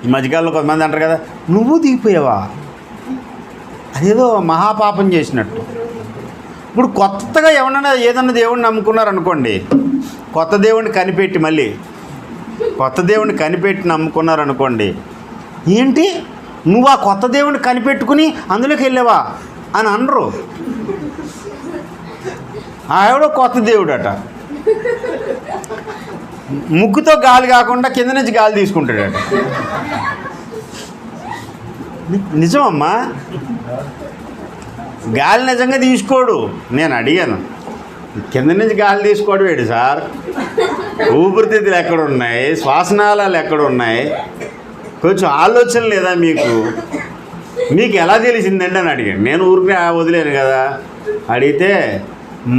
ఈ మధ్యకాలంలో కొంతమంది అంటారు కదా, నువ్వు దిగిపోయావా, అదేదో మహాపాపం చేసినట్టు. ఇప్పుడు కొత్తగా ఏదన్నా దేవుడిని నమ్ముకున్నారనుకోండి, కొత్త దేవుడిని కనిపెట్టి మళ్ళీ కొత్త దేవుడిని కనిపెట్టి నమ్ముకున్నారనుకోండి, ఏంటి నువ్వు ఆ కొత్త దేవుడిని కనిపెట్టుకుని అందులోకి వెళ్ళావా అని అనరు. ఆవిడ కొత్త దేవుడట, ముక్కుతో గాలి కాకుండా కింద నుంచి గాలి తీసుకుంటాడట. నిజమమ్మా, గాలి నిజంగా తీసుకోడు. నేను అడిగాను, కింద నుంచి గాలి తీసుకోవడం ఏంటి సార్? ఊపిరితిత్తులు ఎక్కడున్నాయి, శ్వాసనాళాలు ఎక్కడున్నాయి, కొంచెం ఆలోచన లేదా మీకు ఎలా తెలిసిందండి అని అడిగాను. నేను ఊరికి వదిలేను కదా. అడిగితే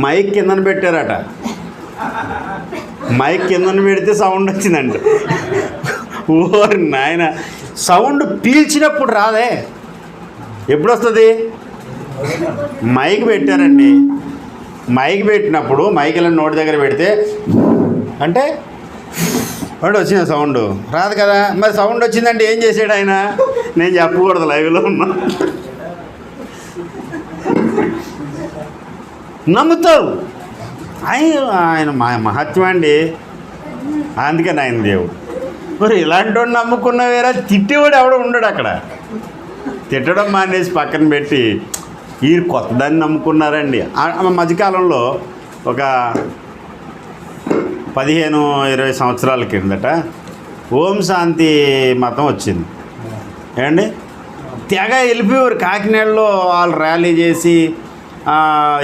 మైక్ కిందన పెట్టారట. మైక్ కిందన పెడితే సౌండ్ వచ్చిందంట. ఓరి నాయన, సౌండ్ పీల్చినప్పుడు రాదే, ఎప్పుడు వస్తుంది? మైక్ పెట్టారండి, మైక్ పెట్టినప్పుడు మైక్ నోటి దగ్గర పెడితే అంటే వచ్చింది సౌండ్ రాదు కదా. మరి సౌండ్ వచ్చిందంటే ఏం చేసాడు ఆయన? నేను చెప్పకూడదు, లైవ్లో ఉన్నా. నమ్ముతారు ఆయన మహత్వం అండి. అందుకని ఆయన దేవుడు. మరి ఇలాంటి వాడు నమ్ముకున్న వేరే తిట్టేవాడు ఎవడో ఉండడు అక్కడ. తిట్టడం మానేసి పక్కన పెట్టి ఈ కొత్తదాన్ని నమ్ముకున్నారండి. మధ్యకాలంలో ఒక 15-20 సంవత్సరాల కిందట ఓం శాంతి మతం వచ్చింది ఏమండి. తెగ వెళ్ళిపోయారు. కాకినాడలో వాళ్ళు ర్యాలీ చేసి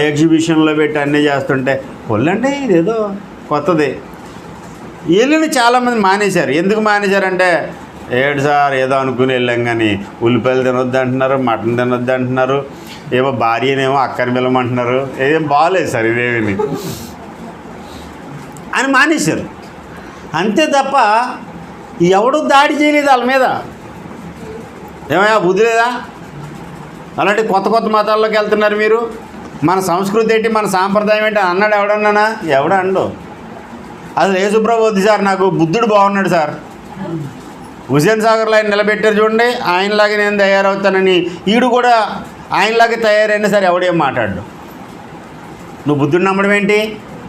ఎగ్జిబిషన్లో పెట్టి అన్నీ చేస్తుంటే పొల్లంటే ఇదేదో కొత్తది. వెళ్ళిన చాలామంది మానేశారు. ఎందుకు మానేశారంటే ఏడు సార్ ఏదో అనుకుని వెళ్ళాం కానీ ఉల్లిపాయలు తినొద్దు అంటున్నారు, మటన్ తినొద్దు అంటున్నారు, ఏమో భార్యనేమో అక్కని పిలవమంటున్నారు, ఏం బాగాలేదు సార్ ఇదేమి అని మానేశారు. అంతే తప్ప ఎవడు దాడి చేయలేదు వాళ్ళ మీద. ఏమయ్యా బుద్ధి లేదా? అలాంటి కొత్త కొత్త మతాల్లోకి వెళ్తున్నారు మీరు. మన సంస్కృతి ఏంటి, మన సాంప్రదాయం ఏంటి అన్నాడు ఎవడన్నానా? ఎవడ అండు. అసలు యేసుప్రభు వద్దు సార్, నాకు బుద్ధుడు బాగున్నాడు సార్, హుసేన్ సాగర్లో ఆయన నిలబెట్టారు చూడండి, ఆయనలాగే నేను తయారవుతానని ఈడు కూడా ఆయనలాగే తయారైనా సరే ఎవడేం మాట్లాడు. నువ్వు బుద్ధుడు నమ్మడం ఏంటి,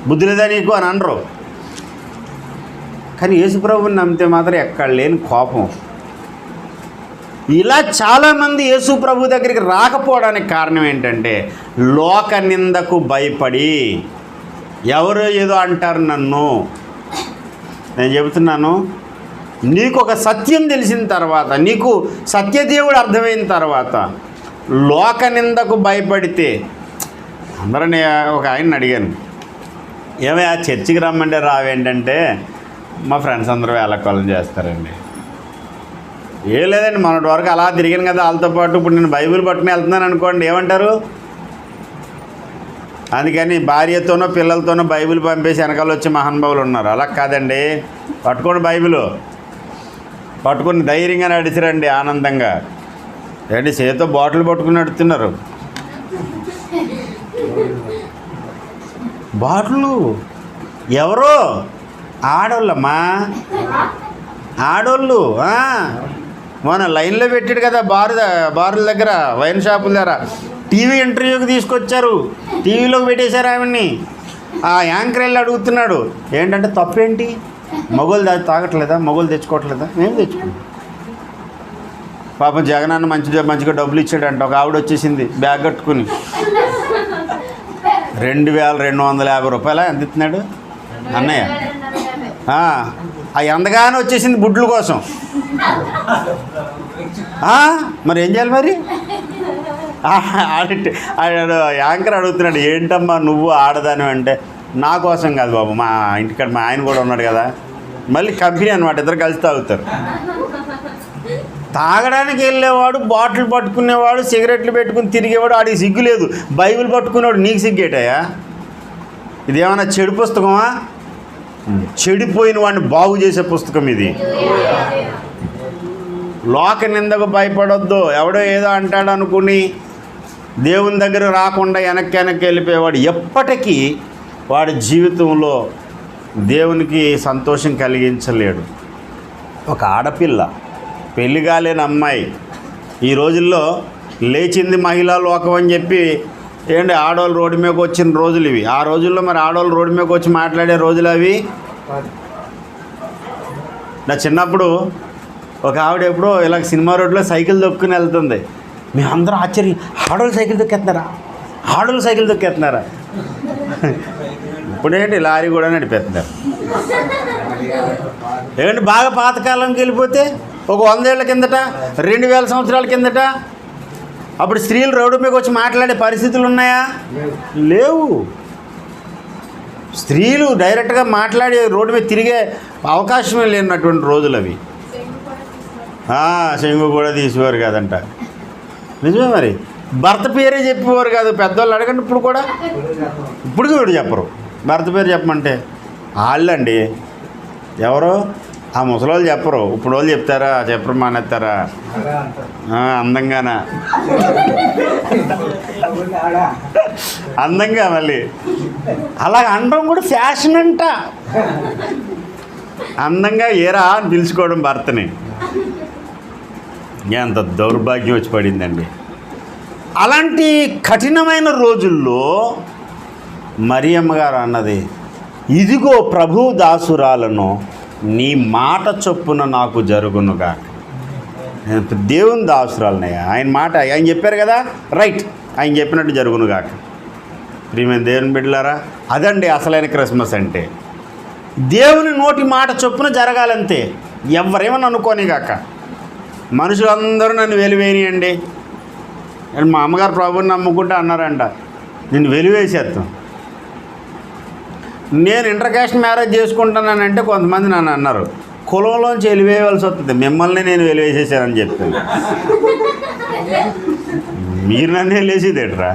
బుద్ధి లేదా నీకు అని అనరు. కానీ యేసుప్రభుని నమ్మితే మాత్రం ఎక్కడ లేని కోపం. ఇలా చాలామంది యేసు ప్రభు దగ్గరికి రాకపోవడానికి కారణం ఏంటంటే లోక నిందకు భయపడి. ఎవరు ఏదో అంటారు నన్ను, నేను చెబుతున్నాను, నీకు ఒక సత్యం తెలిసిన తర్వాత, నీకు సత్యదేవుడు అర్థమైన తర్వాత లోక నిందకు భయపడితే. అందరూ ఒక ఆయన్ని అడిగాను, ఏమయ్యా చర్చికి రమ్మంటే రావేంటంటే మా ఫ్రెండ్స్ అందరూ వేళకోళం చేస్తారండి. ఏం లేదండి, మొన్నటి వరకు అలా తిరిగాను కదా వాళ్ళతో పాటు, ఇప్పుడు నేను బైబిల్ పట్టుకుని వెళ్తున్నాను అనుకోండి ఏమంటారు? అందుకని భార్యతోనో పిల్లలతోనో బైబిల్ పంపేసి వెనకాల వచ్చే మహానుభావులు ఉన్నారు. అలా కాదండి, పట్టుకోండి బైబిల్, పట్టుకుని ధైర్యంగా నడిచిరండి ఆనందంగా. ఏంటి చేతితో బాటిల్ పట్టుకుని నడుతున్నారు. బాటిల్ ఎవరో ఆడోళ్ళమ్మా, ఆడోళ్ళు. మన లైన్లో పెట్టాడు కదా బారుల దగ్గర, వైన్ షాపుల దగ్గర. టీవీ ఇంటర్వ్యూకి తీసుకొచ్చారు, టీవీలోకి పెట్టేశారు ఆవిడ్ని. ఆ యాంకర్ వెళ్ళి అడుగుతున్నాడు, ఏంటంటే తప్పేంటి, మగోళ్ళు తాగట్లేదా, మగోళ్ళు తెచ్చుకోవట్లేదా? మేము తెచ్చుకున్నాం. పాపం జగనన్న మంచిగా డబ్బులు ఇచ్చాడంట. ఒక ఆవిడ వచ్చేసింది బ్యాగ్ కట్టుకుని, 2250 రూపాయల ఎంత ఇస్తున్నాడు అన్నయ్య. ఆ ఎంతగానో వచ్చేసింది బుడ్ల కోసం. మరి ఏం చేయాలి మరి? యాంకర్ అడుగుతున్నాడు, ఏంటమ్మా నువ్వు ఆడదాని అంటే, నా కోసం కాదు బాబు, మా ఇంటికాడ మా ఆయన కూడా ఉన్నాడు కదా. మళ్ళీ కంపెనీ అనమాట, ఇద్దరు కలిసి తాగుతారు. తాగడానికి వెళ్ళేవాడు, బాటిల్ పట్టుకునేవాడు, సిగరెట్లు పెట్టుకుని తిరిగేవాడు, ఆడికి సిగ్గు లేదు. బైబిల్ పట్టుకునేవాడు, నీకు సిగ్గేటాయా? ఇదేమన్నా చెడు పుస్తకమా? చెడిపోయిన వాడిని బాగు చేసే పుస్తకం ఇది. లోక నిందకు భయపడొద్దు. ఎవడో ఏదో అంటాడు అనుకుని దేవుని దగ్గర రాకుండా వెనక్కి వెళ్ళిపోయేవాడు ఎప్పటికీ వాడి జీవితంలో దేవునికి సంతోషం కలిగించలేడు. ఒక ఆడపిల్ల, పెళ్లి కాలేని అమ్మాయి ఈ రోజుల్లో లేచింది మహిళా లోకం అని చెప్పి ఏంటి ఆడవాళ్ళు రోడ్డు మీదకి వచ్చిన రోజులు ఇవి. ఆ రోజుల్లో మరి ఆడవాళ్ళు రోడ్డు మీదకి వచ్చి మాట్లాడే రోజులు అవి. నా చిన్నప్పుడు ఒక ఆవిడ ఎప్పుడో ఇలా సినిమా రోడ్లో సైకిల్ దొక్కుని వెళ్తుంది. మేమందరూ ఆశ్చర్యం, ఆడవాళ్ళు సైకిల్ దొక్కేస్తున్నారా, ఆడవాళ్ళు సైకిల్ దొక్కేస్తున్నారా? ఇప్పుడేంటి లారీ కూడా నడిపేస్తున్నారు. ఏంటి బాగా పాతకాలంకి వెళ్ళిపోతే ఒక 100 ఏళ్ల కిందట, 2000 సంవత్సరాల కిందట అప్పుడు స్త్రీలు రోడ్డు మీద వచ్చి మాట్లాడే పరిస్థితులు ఉన్నాయా? లేవు. స్త్రీలు డైరెక్ట్గా మాట్లాడి రోడ్డు మీద తిరిగే అవకాశమే లేనటువంటి రోజులు అవి. శంగు కూడా తీసేవారు కాదంట. నిజమే. మరి భర్త పేరే చెప్పేవారు కాదు పెద్దవాళ్ళు. అడగండి ఇప్పుడు కూడా చెప్పరు. భర్త పేరు చెప్పమంటే వాళ్ళండి ఎవరో ఆ ముసలోళ్ళు చెప్పరు, ఇప్పుడు వాళ్ళు చెప్తారా? చెప్పరు, మానేస్తారా? అలా అంటారు. అందంగానా? అందంగా మళ్ళీ అలా అనడం కూడా ఫ్యాషన్ అంట. అందంగా ఏరా అని పిలుచుకోవడం భర్తని. ఎంత దౌర్భాగ్యం వచ్చి పడిందండి. అలాంటి కఠినమైన రోజుల్లో మరియమ్మ గారు అన్నది, ఇదిగో ప్రభు దాసురాలను, నీ మాట చొప్పున నాకు జరుగునుగా. దేవుని దాసురాలనయ్యా, ఆయన మాట ఆయన చెప్పారు కదా, రైట్, ఆయన చెప్పినట్టు జరుగునుగాక. ప్రియమైన దేవుని బిడ్డలారా, అదండి అసలైన క్రిస్మస్ అంటే. దేవుని నోటి మాట చొప్పున జరగాలంతే, ఎవరేమని అనుకోనిగాక. మనుషులందరూ నన్ను వెలివేయనియండి. మా అమ్మగారు ప్రభుని నమ్ముకుంటే అన్నారంట, నేను వెలివేసేస్తాను. నేను ఇంటర్ కాస్ట్ మ్యారేజ్ చేసుకుంటానంటే కొంతమంది నన్ను అన్నారు, కులంలోంచి వెలివేయవలసి వస్తుంది, మిమ్మల్ని నేను వెలివేసేసానని చెప్పాను. మీరు నన్ను వెలివేసేదేట్రా,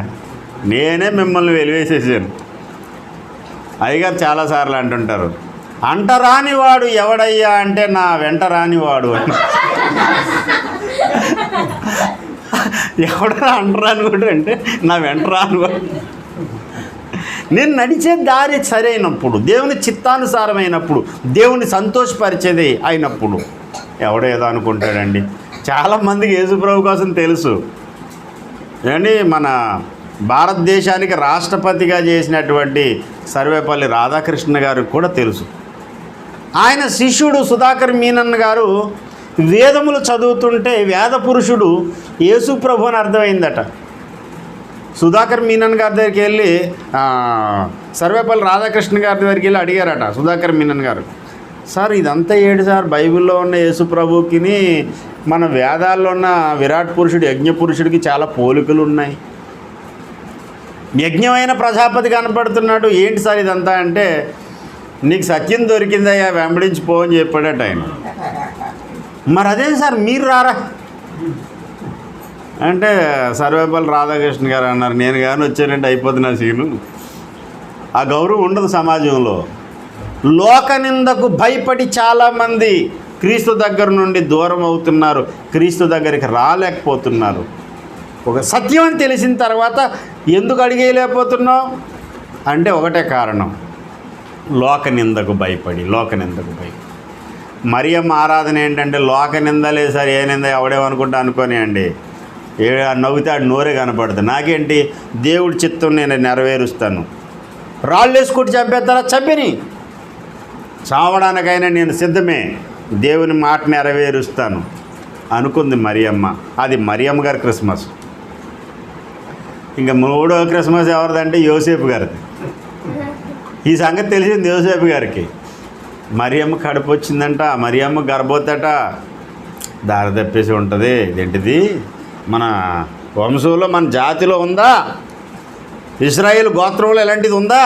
నేనే మిమ్మల్ని వెలివేసేసాను. అయ్యగారు చాలాసార్లు అంటుంటారు, అంటరాని వాడు ఎవడయ్యా అంటే నా వెంట రానివాడు అని. ఎవడరా అంటరాని వాడు అంటే నా వెంట రానివాడు. నేను నడిచే దారి సరైనప్పుడు, దేవుని చిత్తానుసారమైనప్పుడు, దేవుని సంతోషపరిచేది అయినప్పుడు ఎవడేదో అనుకుంటాడండి. చాలామందికి యేసుప్రభు కోసం తెలుసు ఏమండి. మన భారతదేశానికి రాష్ట్రపతిగా చేసినటువంటి సర్వేపల్లి రాధాకృష్ణ గారికి కూడా తెలుసు. ఆయన శిష్యుడు సుధాకర్ మీనన్ గారు వేదములు చదువుతుంటే వేద పురుషుడు యేసుప్రభు అని అర్థమైందట. సుధాకర్ మీనన్ గారి దగ్గరికి వెళ్ళి సర్వేపల్లి రాధాకృష్ణ గారి దగ్గరికి వెళ్ళి అడిగారట సుధాకర్ మీనన్ గారు, సార్ ఇదంతా ఏడు సార్, బైబిల్లో ఉన్న యేసుప్రభుకి మన వేదాల్లో ఉన్న విరాట్ పురుషుడు యజ్ఞ పురుషుడికి చాలా పోలికలు ఉన్నాయి, యజ్ఞమైన ప్రజాపతి కనపడుతున్నాడు, ఏంటి సార్ ఇదంతా అంటే, నీకు సత్యం దొరికిందయ్యా, వెంబడించిపో అని చెప్పాడట ఆయన. మరి అదే సార్ మీరు రారా అంటే సర్వేపల్లి రాధాకృష్ణ గారు అన్నారు, నేను కానీ వచ్చానంటే అయిపోతుంది నా సీను. ఆ గౌరవం ఉండదు సమాజంలో. లోక నిందకు భయపడి చాలామంది క్రీస్తు దగ్గర నుండి దూరం అవుతున్నారు, క్రీస్తు దగ్గరికి రాలేకపోతున్నారు. ఒక సత్యం అని తెలిసిన తర్వాత ఎందుకు అడిగేయలేకపోతున్నావు అంటే ఒకటే కారణం, లోక నిందకు భయపడి. మరియమ్మ ఆరాధన ఏంటంటే లోక నిందలే సార్, ఏ నింద ఎవడేమనుకుంటా అనుకోని అండి, నవ్వుతే ఆడు నోరే కనపడుతుంది. నాకేంటి, దేవుడి చిత్తం నేను నెరవేరుస్తాను. రాళ్ళు వేసుకుంటూ చంపేస్తారా, చంపిని చావడానికైనా నేను సిద్ధమే, దేవుని మాట నెరవేరుస్తాను అనుకుంది మరియమ్మ. అది మరియమ్మ గారి క్రిస్మస్. ఇంకా మూడవ క్రిస్మస్ ఎవరిదంటే యోసేపు గారిది. ఈ సంగతి తెలిసింది యోసేపు గారికి. మరియమ్మ కడుపు వచ్చిందంట, మరియమ్మ గర్భవతట, దారి తప్పేసి ఉంటుంది. ఇదేంటిది మన వంశంలో మన జాతిలో ఉందా, ఇశ్రాయేలు గోత్రంలో ఎలాంటిది ఉందా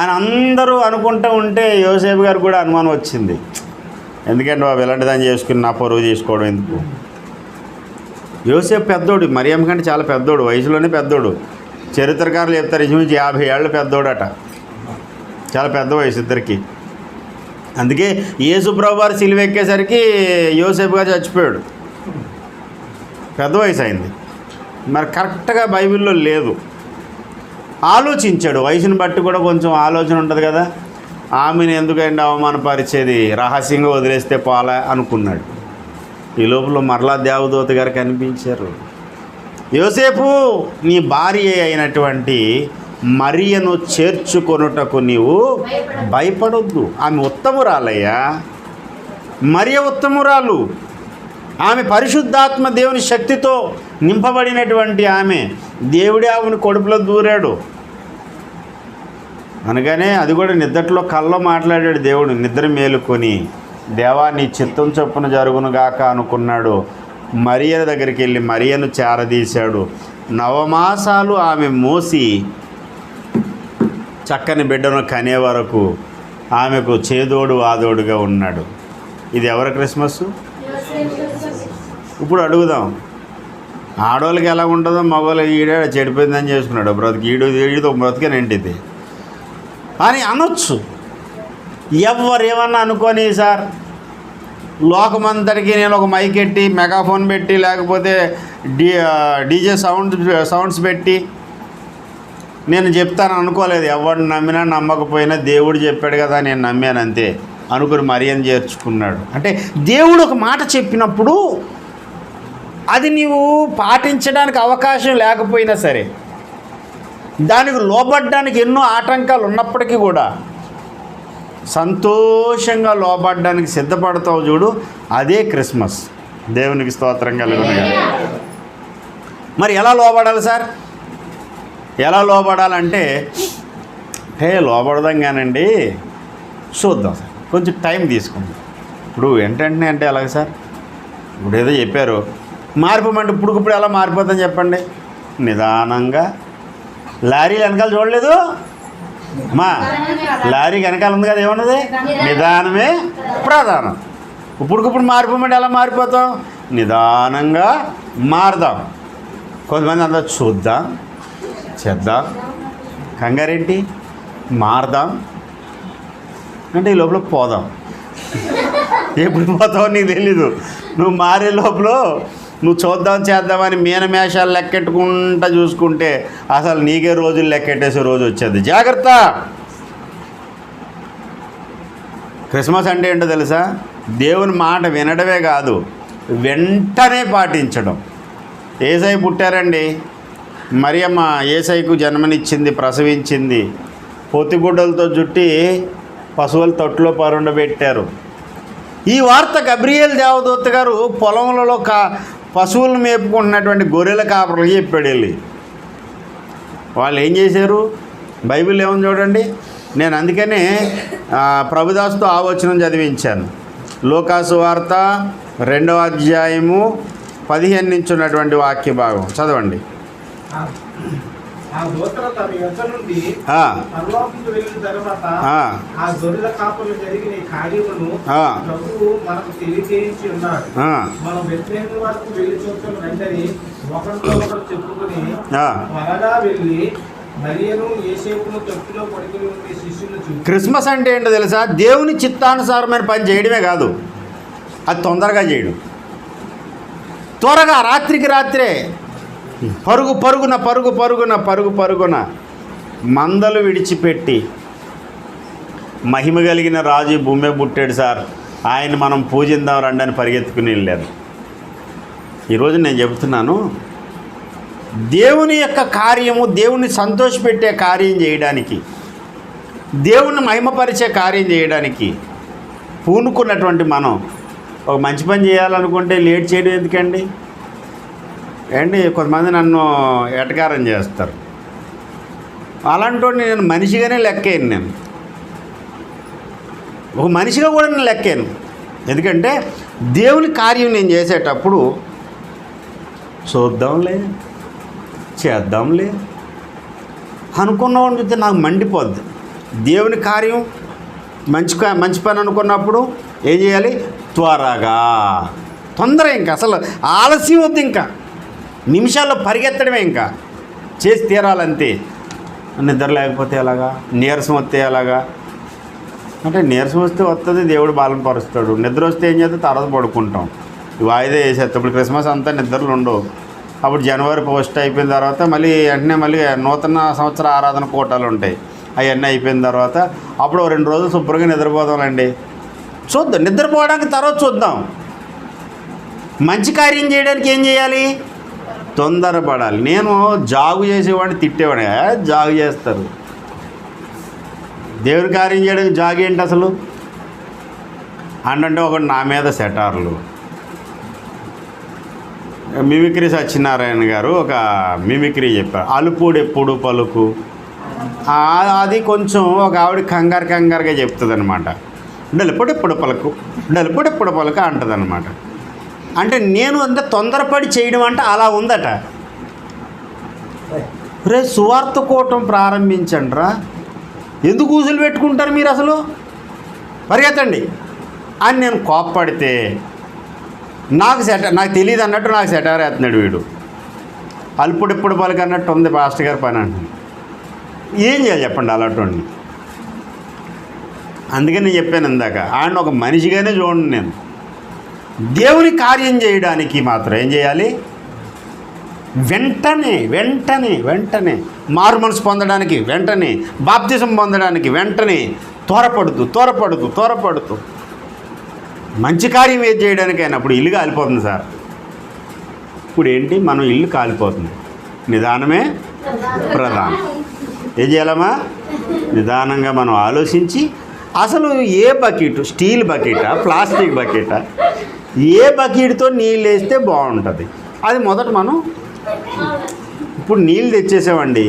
అని అందరూ అనుకుంటూ ఉంటే యోసేపు గారికి కూడా అనుమానం వచ్చింది. ఎందుకంటే బాబు ఇలాంటిదని చేసుకుని నా పరువు చేసుకోవడం ఎందుకు. యోసేపు పెద్దోడు, మరియమ్మ కంటే చాలా పెద్దోడు, వయసులోనే పెద్దోడు. చరిత్రకారులు చెప్తారు ఇంచుమించు 50 ఏళ్ళు పెద్దోడట, చాలా పెద్ద వయసు ఇద్దరికి. అందుకే యేసుప్రభు వారు సిలువ ఎక్కేసరికి యోసేపు గారు చచ్చిపోయాడు, పెద్ద వయసు అయింది. మరి కరెక్ట్గా బైబిల్లో లేదు. ఆలోచించాడు, వయసుని బట్టి కూడా కొంచెం ఆలోచన ఉంటుంది కదా, ఆమెను ఎందుకంటే అవమానపరిచేది, రహస్యంగా వదిలేస్తే పోలా అనుకున్నాడు. ఈ లోపల మరలా దేవదూత గారు కనిపించారు. యోసేపు, నీ భార్య అయినటువంటి మరియను చేర్చుకొనుటకు నీవు భయపడొద్దు. ఆమె ఉత్తమురాలయ్యా, మరియ ఉత్తమురాలు. ఆమె పరిశుద్ధాత్మ దేవుని శక్తితో నింపబడినటువంటి ఆమె. దేవుడే ఆమెను కడుపులో దూరాడు. అనగానే అది కూడా నిద్రలో కల్లో మాట్లాడాడు దేవుడు. నిద్ర మేలుకొని, దేవా నీ చిత్తం చొప్పున జరుగునుగాక అనుకున్నాడు. మరియ దగ్గరికి వెళ్ళి మరియను చేరదీశాడు. 9 మాసాలు ఆమె మోసి చక్కని బిడ్డను కనే వరకు ఆమెకు చేదోడు వాదోడుగా ఉన్నాడు. ఇది ఎవరి క్రిస్మస్? ఇప్పుడు అడుగుదాం, ఆడవాళ్ళకి ఎలా ఉంటుందో మగవాళ్ళకి ఈడే చెడిపోయిందని చేసుకున్నాడు బ్రతికి, ఈడితో బ్రతికేనేంటిది అని అనొచ్చు. ఎవరేమన్నా అనుకోని సార్, లోకమంతటికి నేను ఒక మైక్ ఎట్టి మెగాఫోన్ పెట్టి లేకపోతే డీజే సౌండ్స్ పెట్టి నేను చెప్తాను అనుకోలేదు. ఎవరిని నమ్మినా నమ్మకపోయినా దేవుడు చెప్పాడు కదా నేను నమ్మాను అంతే అనుకుని మరియని చేర్చుకున్నాడు. అంటే దేవుడు ఒక మాట చెప్పినప్పుడు అది నీవు పాటించడానికి అవకాశం లేకపోయినా సరే, దానికి లోబడ్డానికి ఎన్నో ఆటంకాలు ఉన్నప్పటికీ కూడా సంతోషంగా లోబడ్డానికి సిద్ధపడతావు చూడు, అదే క్రిస్మస్. దేవునికి స్తోత్రం కలుగును. మరి ఎలా లోబడాలి సార్? ఎలా లోబడాలంటే లోబడదాం కానండి, చూద్దాం సార్, కొంచెం టైం తీసుకుందాం. ఇప్పుడు ఏంటంటే అంటే ఎలాగ సార్? ఇప్పుడు ఏదో చెప్పారు మారిపోమంటే ఇప్పుడు ఎలా మారిపోతాం చెప్పండి? నిదానంగా. లారీ వెనకాల చూడలేదు అమ్మా, లారీ వెనకాల ఉంది కదా, ఏమన్నది? నిదానమే ప్రధానం. ఇప్పుడు మారిపోమంటే ఎలా మారిపోతాం? నిదానంగా మారదాం. కొంతమంది అంతా చూద్దాం, చేద్దాం, కంగారేంటి, మారదాం అంటే ఈ లోపల పోదాం. ఎప్పుడు పోతావో నీకు తెలీదు. నువ్వు మారే లోపల నువ్వు చూద్దాం చేద్దామని మీనమేషాలు లెక్కెట్టుకుంటా చూసుకుంటే అసలు నీకే రోజులు లెక్కెట్టేసే రోజు వచ్చేది. జాగ్రత్త. క్రిస్మస్ అంటే ఏంటో తెలుసా? దేవుని మాట వినడమే కాదు, వెంటనే పాటించడం. యేసై పుట్టారండి, మరియమ్మ యేసైకు జన్మనిచ్చింది, ప్రసవించింది. పొత్తిగుడ్డలతో చుట్టి పశువుల తొట్టులో పరుండబెట్టారు. ఈ వార్త గబ్రియేల్ దేవదూత గారు పొలంలో పశువులను మేపుకుంటున్నటువంటి గొర్రెల కాపరులకు చెప్పాడు వెళ్ళి. వాళ్ళు ఏం చేశారు? బైబిల్ ఏమని చూడండి. నేను అందుకనే ప్రభుదాస్తో ఆవచనం చదివించాను. లూకాసు వార్త 2వ అధ్యాయము 15 నుంచి ఉన్నటువంటి వాక్య భాగం చదవండి. ఆ దూతలు తమ యొద్ద నుండి పరలోకముకు వెళ్ళిన తర్వాత ఆ గొర్రెల కాపర్లు జరిగిన ఈ కార్యమును ప్రభువు మనకు తెలియజేయించి ఉన్నాడు. మనం బెత్లెహేము వరకు వెళ్ళి చూద్దాం రండని ఒకరితో ఒకరు చెప్పుకుని త్వరగా వెళ్ళి మరియను యేసేపును తొట్టిలో పడుకుని ఉండే శిష్యులను చూసి. క్రిస్మస్ అంటే ఏంటో తెలుసా? దేవుని చిత్తానుసారమైన పని చేయడమే కాదు, అది తొందరగా చేయడం. త్వరగా రాత్రికి రాత్రే పరుగున మందలు విడిచిపెట్టి మహిమ కలిగిన రాజు భూమి పుట్టాడు సార్, ఆయన మనం పూజిద్దాం రండి అని పరిగెత్తుకుని వెళ్ళారు. ఈరోజు నేను చెబుతున్నాను, దేవుని యొక్క కార్యము, దేవుని సంతోషపెట్టే కార్యం చేయడానికి, దేవుని మహిమపరిచే కార్యం చేయడానికి పూనుకున్నటువంటి మనం ఒక మంచి పని చేయాలనుకుంటే లేట్ చేయడం ఎందుకండి? ఏంటి కొంతమంది నన్ను ఎటకారం చేస్తారు. అలాంటి నేను మనిషిగానే లెక్కాను. నేను ఒక మనిషిగా కూడా నేను లెక్కాను. ఎందుకంటే దేవుని కార్యం నేను చేసేటప్పుడు చూద్దాంలే, చేద్దాంలే అనుకున్నవాడిని చూస్తే నాకు మండిపోద్ది. దేవుని కార్యం మంచి పని అనుకున్నప్పుడు ఏం చేయాలి? త్వరగా, తొందర, ఇంకా అసలు ఆలస్యం వద్దు, ఇంకా నిమిషాల్లో పరిగెత్తడమే, ఇంకా చేసి తీరాలంతే. నిద్ర లేకపోతే ఎలాగా? నీరసం వస్తే ఎలాగా? అంటే నీరసం వస్తే వస్తుంది, దేవుడు బాలం పరుస్తాడు. నిద్ర వస్తే ఏం చేస్తే తర్వాత పడుకుంటాం, వాయిదా వేసేస్తాం. ఇప్పుడు క్రిస్మస్ అంతా నిద్రలు ఉండవు. అప్పుడు జనవరి పోస్ట్ అయిపోయిన తర్వాత మళ్ళీ వెంటనే మళ్ళీ నూతన సంవత్సర ఆరాధన కోటాలు ఉంటాయి. అవన్నీ అయిపోయిన తర్వాత అప్పుడు 2 రోజులు శుభ్రంగా నిద్రపోదామండి. చూద్దాం, నిద్రపోవడానికి తర్వాత చూద్దాం. మంచి కార్యం చేయడానికి ఏం చేయాలి? తొందరపడాలి. నేను జాగు చేసేవాడిని తిట్టేవాడిని, జాగు చేస్తారు. దేవుని కార్యం చేయడానికి జాగు ఏంటి అసలు? అంటే ఒకటి నా మీద సెటార్లు. మిమిక్రీ సత్యనారాయణ గారు ఒక మిమిక్రీ చెప్పారు, అలుపుడు ఎప్పుడు పలుకు. అది కొంచెం ఒక ఆవిడ కంగారుగా చెప్తుంది అనమాట. డలుపుడెప్పుడు పలుకు అంటుంది అనమాట. అంటే నేను అంత తొందరపడి చేయడం అంటే అలా ఉందట. రే సువార్త కూటం ప్రారంభించండి రా, ఎందుకు ఊసులు పెట్టుకుంటారు మీరు అసలు, పరిగెత్తండి అని నేను కోప్పడితే నాకు తెలియదు అన్నట్టు నాకు సెటార్ వేస్తున్నాడు వీడు. అల్పుడెప్పుడు పలుకు అన్నట్టు ఉంది పాస్టర్ గారి పని అంటున్నాడు. ఏం చేయాలి చెప్పండి అలాంటి? అందుకని నేను చెప్పాను ఇందాక, ఆయన ఒక మనిషిగానే చూడండి. నేను దేవుని కార్యం చేయడానికి మాత్రం ఏం చేయాలి? వెంటనే వెంటనే వెంటనే మారు మనసు పొందడానికి వెంటనే, బాప్తిజం పొందడానికి వెంటనే త్వరపడుతూ మంచి కార్యం ఏది చేయడానికైనా. అప్పుడు ఇల్లు కాలిపోతుంది సార్. ఇప్పుడు ఏంటి, మనం ఇల్లు కాలిపోతుంది. నిదానమే ప్రధానం. ఏం చేయాలమ్మా? నిదానంగా మనం ఆలోచించి అసలు ఏ బకెట్, స్టీల్ బకెటా ప్లాస్టిక్ బకెటా, ఏ బకెట్తో నీళ్ళు వేస్తే బాగుంటుంది అది మొదట మనం. ఇప్పుడు నీళ్ళు తెచ్చేసామండి,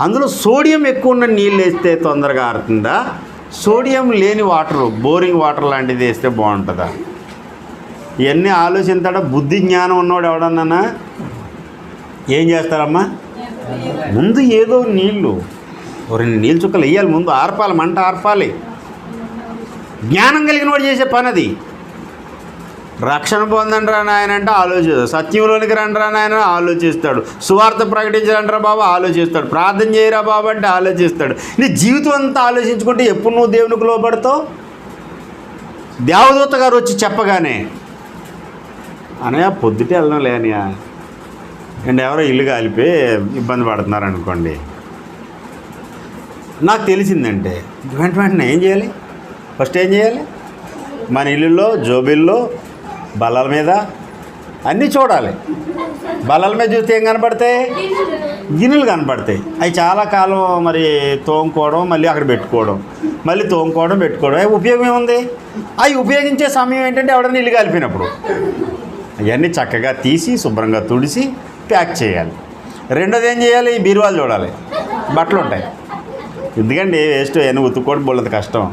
అందులో సోడియం ఎక్కువ ఉన్న నీళ్ళు వేస్తే తొందరగా ఆరుతుందా, సోడియం లేని వాటర్, బోరింగ్ వాటర్ లాంటిది వేస్తే బాగుంటుందా? ఇవన్నీ ఆలోచించాడా? బుద్ధి జ్ఞానం ఉన్నవాడు ఎవడన్నా ఏం చేస్తారమ్మా? ముందు ఏదో నీళ్ళు, రెండు నీళ్ళు చుక్కలు వేయాలి, ముందు ఆర్పాలి, మంట ఆర్పాలి. జ్ఞానం కలిగిన వాడు చేసే పని అది. రక్షణ పొందండి రా నాయన అంటే ఆలోచిస్తాడు, సత్యంలోనికి రండి రా నాయన ఆలోచిస్తాడు, సువార్త ప్రకటించాలంటారా బాబా ఆలోచిస్తాడు, ప్రార్థన చేయరా బాబా అంటే ఆలోచిస్తాడు. నీ జీవితం అంతా ఆలోచించుకుంటే ఎప్పుడు నువ్వు దేవునికి లోబడతావు? దేవదూత గారు వచ్చి చెప్పగానే అనయా పొద్దుటే వెళ్ళడం లేనియా అండ్ ఎవరో ఇల్లు కాలిపోయి ఇబ్బంది పడుతున్నారు అనుకోండి, నాకు తెలిసిందంటే వెంటనే ఏం చేయాలి? ఫస్ట్ ఏం చేయాలి? మన ఇల్లులో జోబిల్లో బల్లల మీద అన్నీ చూడాలి. బల్లల మీద చూస్తే ఏం కనపడతాయి? గిన్నెలు కనపడతాయి. అవి చాలా కాలం మరి తోముకోవడం, మళ్ళీ అక్కడ పెట్టుకోవడం, మళ్ళీ తోముకోవడం, పెట్టుకోవడం. ఉపయోగం ఏముంది? అవి ఉపయోగించే సమయం ఏంటంటే ఎవడన్నా ఇల్లు కాలిపోయినప్పుడు అవన్నీ చక్కగా తీసి శుభ్రంగా తుడిసి ప్యాక్ చేయాలి. రెండోది ఏం చేయాలి? బీరువాలు చూడాలి, బట్టలు ఉంటాయి. ఎందుకండి వేస్ట్ అవన్నీ ఉతుక్కోవడం బోళ్ళంత కష్టం.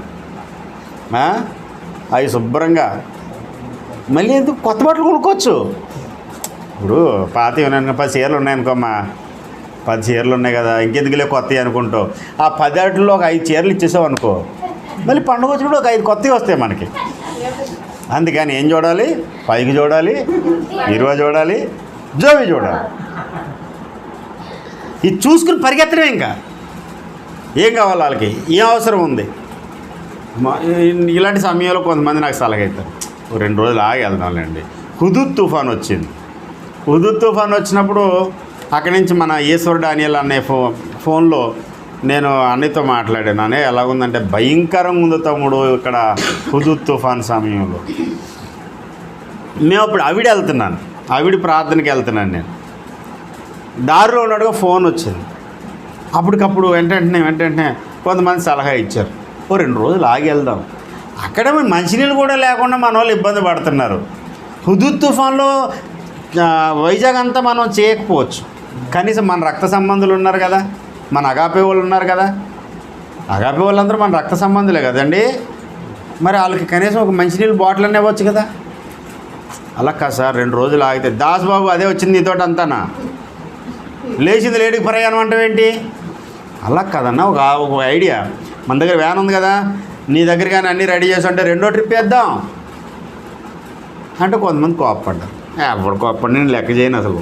అవి శుభ్రంగా మళ్ళీ ఎందుకు కొత్త బట్టలు కొనుక్కోవచ్చు. ఇప్పుడు పాత ఏమన్నా 10 చీరలు ఉన్నాయనుకోమ్మా, 10 చీరలు ఉన్నాయి కదా, ఇంకెందుకులే కొత్తవి అనుకుంటావు. ఆ 10 వాటిల్లో ఒక 5 చీరలు ఇచ్చేసావు అనుకో, మళ్ళీ పండుగ వచ్చినప్పుడు ఒక 5 కొత్తవి వస్తాయి మనకి. అందుకని ఏం చూడాలి? పైకి చూడాలి, ఇరువ చూడాలి, జోవి చూడాలి. ఇది చూసుకుని పరిగెత్తడమే. ఇంకా ఏం కావాలి వాళ్ళకి, ఏం అవసరం ఉంది. ఇలాంటి సమయంలో కొంతమంది నాకు సలహా అవుతారు, 2 రోజులు ఆగి వెళ్దాంలేండి. హుదూద్ తుఫాన్ వచ్చింది. హుదూద్ తుఫాన్ వచ్చినప్పుడు అక్కడి నుంచి మన ఈశ్వర్ డానియల్ అనే ఫోన్లో నేను అన్నయ్యతో మాట్లాడాను. అన్నయ్య ఎలాగుందంటే భయంకరంగా ఉంది తమ్ముడు ఇక్కడ హుదూద్ తుఫాన్ సమయంలో. మేము అప్పుడు అవిడి వెళ్తున్నాను, అవిడి ప్రార్థనకి వెళ్తున్నాను. నేను దారిలో ఉన్నట్టుగా ఫోన్ వచ్చింది. అప్పటికప్పుడు వెంటనే కొంతమంది సలహా ఇచ్చారు, 2 రోజులు ఆగి వెళ్దాం. అక్కడ మంచినీళ్ళు కూడా లేకుండా మన వాళ్ళు ఇబ్బంది పడుతున్నారు. హుదూద్ తుఫాన్లో వైజాగ్ అంతా మనం చేయకపోవచ్చు, కనీసం మన రక్త సంబంధులు ఉన్నారు కదా, మన అగాపే వాళ్ళు ఉన్నారు కదా, అగాపే వాళ్ళందరూ మన రక్త సంబంధులే కదండి. మరి వాళ్ళకి కనీసం ఒక మంచినీళ్ళు బాటిల్ అనే ఇవ్వచ్చు కదా. అలా కాదు సార్, 2 రోజులు ఆగితే దాస్ బాబు అదే వచ్చింది నీతోటి అంతానా, లేచింది లేడికి ప్రయాణం అంటే ఏంటి? అలా కదన్నా, ఒక ఐడియా. మన దగ్గర వ్యాన్ ఉంది కదా, నీ దగ్గర కానీ అన్నీ రెడీ చేసి ఉంటే 2వ ట్రిప్ వేద్దాం అంటే కొంతమంది కోప్పడ్డారు. ఎవరు కోప్పడి నేను లెక్క చేయను అసలు.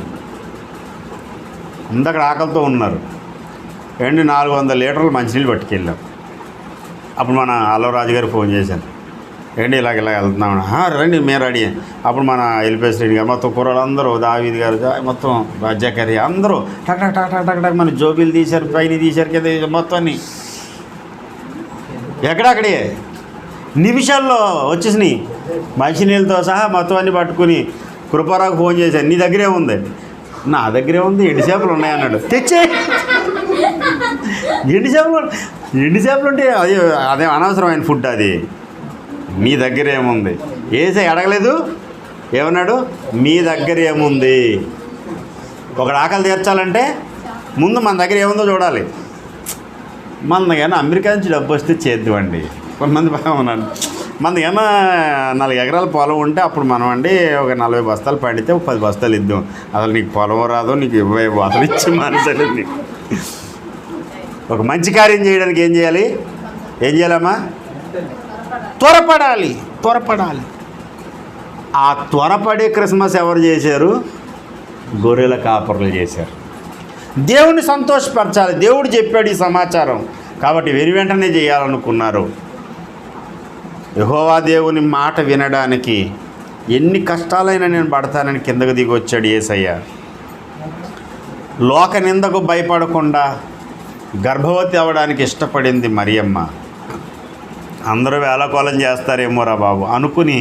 అందక్కడ ఆకలితో ఉన్నారు. 400 లీటర్లు మంచినీళ్ళు పట్టుకెళ్ళాం. అప్పుడు మన అల్లవరాజు గారు ఫోన్ చేశాను, ఇలాగ వెళ్తున్నాం. రండి మేము రెడీ. అప్పుడు మన ఎల్పిఎస్ రెడ్డి గారు, మొత్తం కూరలందరూ, దావీద్ గారు, మొత్తం రాజ్యకర్రీ అందరూ టక్ టక్ టక్ టక్ టక్ మన జోబీలు తీశారు, పైన తీశారు, కింద మొత్తం అన్నీ ఎక్కడక్కడే నిమిషాల్లో వచ్చేసినాయి. మంచినీళ్ళతో సహా మొత్తం అన్నీ పట్టుకుని కృపారాకు ఫోన్ చేశాను, నీ దగ్గరే ఉంది. నా దగ్గరే ఉంది, ఎండు చేపలు ఉన్నాయన్నాడు. తెచ్చే ఎండు చేపలు ఉంటే అదే అనవసరమైన ఫుడ్ అది. మీ దగ్గర ఏముంది? ఏసే అడగలేదు, ఏమన్నాడు? మీ దగ్గర ఏముంది? ఒకడు ఆకలి తీర్చాలంటే ముందు మన దగ్గర ఏముందో చూడాలి. మన ఏమన్నా అమెరికా నుంచి డబ్బు వస్తే చేద్దామండి. కొంతమంది ఉన్నాను, మనది ఏమన్నా 4 ఎకరాల పొలం ఉంటే అప్పుడు మనం అండి ఒక 40 బస్తాలు పండితే 10 బస్తాలు ఇద్దాం. అసలు నీకు పొలం రాదో, నీకు 20 బస్తాలు ఇచ్చి మనసండి. నీకు ఒక మంచి కార్యం చేయడానికి ఏం చేయాలమ్మా? త్వరపడాలి. ఆ త్వరపడే క్రిస్మస్ ఎవరు చేశారు? గొర్రెల కాపర్లు చేశారు. దేవుని సంతోషపరచాలి. దేవుడు చెప్పాడు ఈ సమాచారం కాబట్టి వెంటనే చేయాలనుకున్నారు. యెహోవా దేవుని మాట వినడానికి ఎన్ని కష్టాలైనా నేను పడతానని కిందకు దిగి వచ్చాడు యేసయ్య. లోక నిందకు భయపడకుండా గర్భవతి అవ్వడానికి ఇష్టపడింది మరియమ్మ. అందరూ వేళకోళం చేస్తారేమోరా బాబు అనుకుని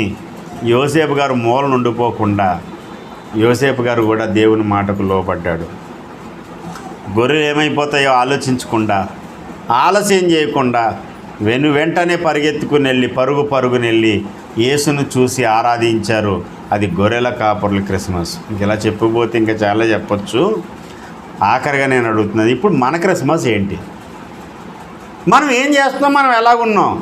యోసేపు గారు మూలను ఉండిపోకుండా యోసేపు గారు కూడా దేవుని మాటకు లోబడ్డాడు. గొర్రెలు ఏమైపోతాయో ఆలోచించకుండా, ఆలస్యం చేయకుండా వెంటనే పరిగెత్తుకుని వెళ్ళి పరుగునెళ్ళి యేసును చూసి ఆరాధించారు. అది గొర్రెల కాపర్ల క్రిస్మస్. ఇలా చెప్పబోతే ఇంకా చాలా చెప్పొచ్చు. ఆఖరిగా నేను అడుగుతున్నది, ఇప్పుడు మన క్రిస్మస్ ఏంటి? మనం ఏం చేస్తున్నాం? మనం ఎలాగున్నాం?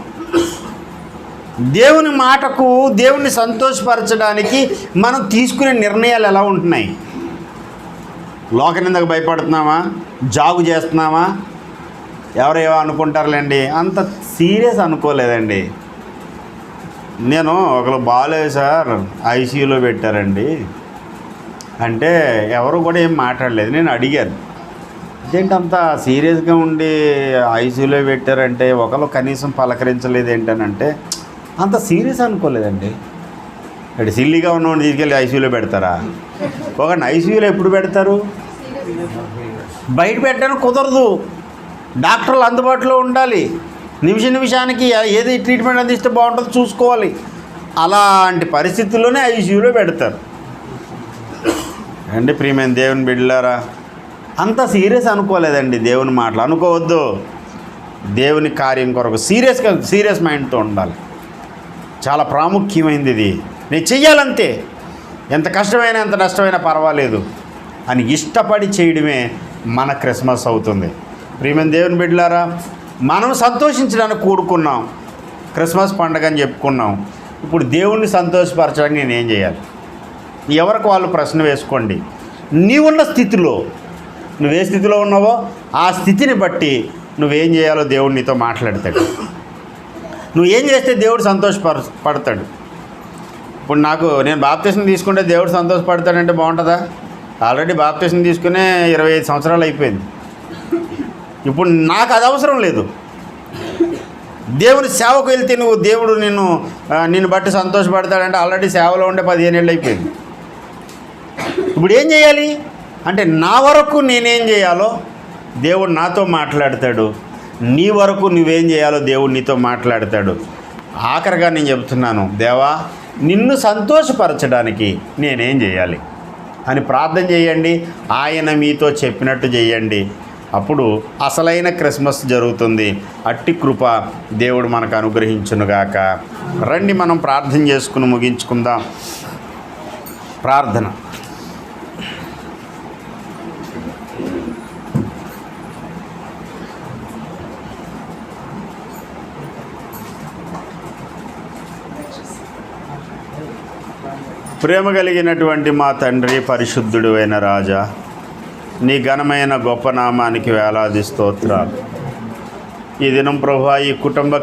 దేవుని మాటకు, దేవుణ్ణి సంతోషపరచడానికి మనం తీసుకునే నిర్ణయాలు ఎలా ఉంటున్నాయి? లోకనిందకు భయపడుతున్నామా? జాగు చేస్తున్నామా? ఎవరేవో అనుకుంటారులేండి, అంత సీరియస్ అనుకోలేదండి. నేను ఒకరు బాగాలేదు సార్, ఐసీయూలో పెట్టారండి అంటే ఎవరు కూడా ఏం మాట్లాడలేదు. నేను అడిగాను, ఇదేంటి అంత సీరియస్గా ఉండి ఐసీయూలో పెట్టారంటే ఒకరు కనీసం పలకరించలేదు ఏంటనంటే అంత సీరియస్ అనుకోలేదండి. అంటే సిల్లీగా ఉన్నవాడిని తీసుకెళ్ళి ఐసీయూలో పెడతారా? ఒకరిని ఐసీయూలో ఎప్పుడు పెడతారు? బయట పెట్టడానికి కుదరదు. డాక్టర్లు అందుబాటులో ఉండాలి. నిమిషానికి ఏది ట్రీట్మెంట్ అందిస్తే బాగుంటుందో చూసుకోవాలి. అలాంటి పరిస్థితుల్లోనే ఐసీయూలో పెడతారు అండి. ప్రియమైన దేవుని బిడ్డలారా, అంత సీరియస్ అనుకోలేదండి. దేవుని మాటలు అనుకోవద్దు. దేవుని కార్యం కొరకు సీరియస్ మైండ్తో ఉండాలి. చాలా ప్రాముఖ్యమైనది ఇది. నేను చెయ్యాలంతే, ఎంత కష్టమైనా ఎంత నష్టమైనా పర్వాలేదు అని ఇష్టపడి చేయడమే మన క్రిస్మస్ అవుతుంది. ప్రియమైన దేవుని బిడ్డలారా, మనం సంతోషించడానికి కూడుకున్నాం, క్రిస్మస్ పండుగ అని చెప్పుకున్నాం. ఇప్పుడు దేవుణ్ణి సంతోషపరచడానికి నేనేం చేయాలి? ఎవరికి వాళ్ళు ప్రశ్న వేసుకోండి. నీవున్న స్థితిలో, నువ్వే స్థితిలో ఉన్నావో ఆ స్థితిని బట్టి నువ్వేం చేయాలో దేవుడు నీతో మాట్లాడతాడు. నువ్వు ఏం చేస్తే దేవుడు సంతోషపడతాడు. ఇప్పుడు నేను బాప్తిసం తీసుకుంటే దేవుడు సంతోషపడతాడంటే బాగుంటుందా? ఆల్రెడీ బాప్తిసం తీసుకునే 25 సంవత్సరాలు అయిపోయింది. ఇప్పుడు నాకు అది అవసరం లేదు. దేవుని సేవకు వెళ్తే దేవుడు నిన్ను బట్టి సంతోషపడతాడంటే ఆల్రెడీ సేవలో ఉండే 15 ఏళ్ళు అయిపోయింది. ఇప్పుడు ఏం చేయాలి అంటే, నా వరకు నేనేం చేయాలో దేవుడు నాతో మాట్లాడతాడు. నీ వరకు నువ్వేం చేయాలో దేవుడు నీతో మాట్లాడతాడు. ఆఖరిగా నేను చెబుతున్నాను, దేవా నిన్ను సంతోషపరచడానికి నేనేం చేయాలి అని ప్రార్థన చేయండి. ఆయన మీతో చెప్పినట్టు చేయండి. అప్పుడు అసలైన క్రిస్మస్ జరుగుతుంది. అట్టి కృప దేవుడు మనకు అనుగ్రహించునుగాక. రండి మనం ప్రార్థన చేసుకుని ముగించుకుందాం. ప్రార్థన. ప్రేమ కలిగినటువంటి మా తండ్రి, పరిశుద్ధుడు అయిన రాజా, నీ ఘనమైన గొప్ప నామానికి వేలాది స్తోత్రాలు. ఈ దినం ప్రభువా, ఈ కుటుంబ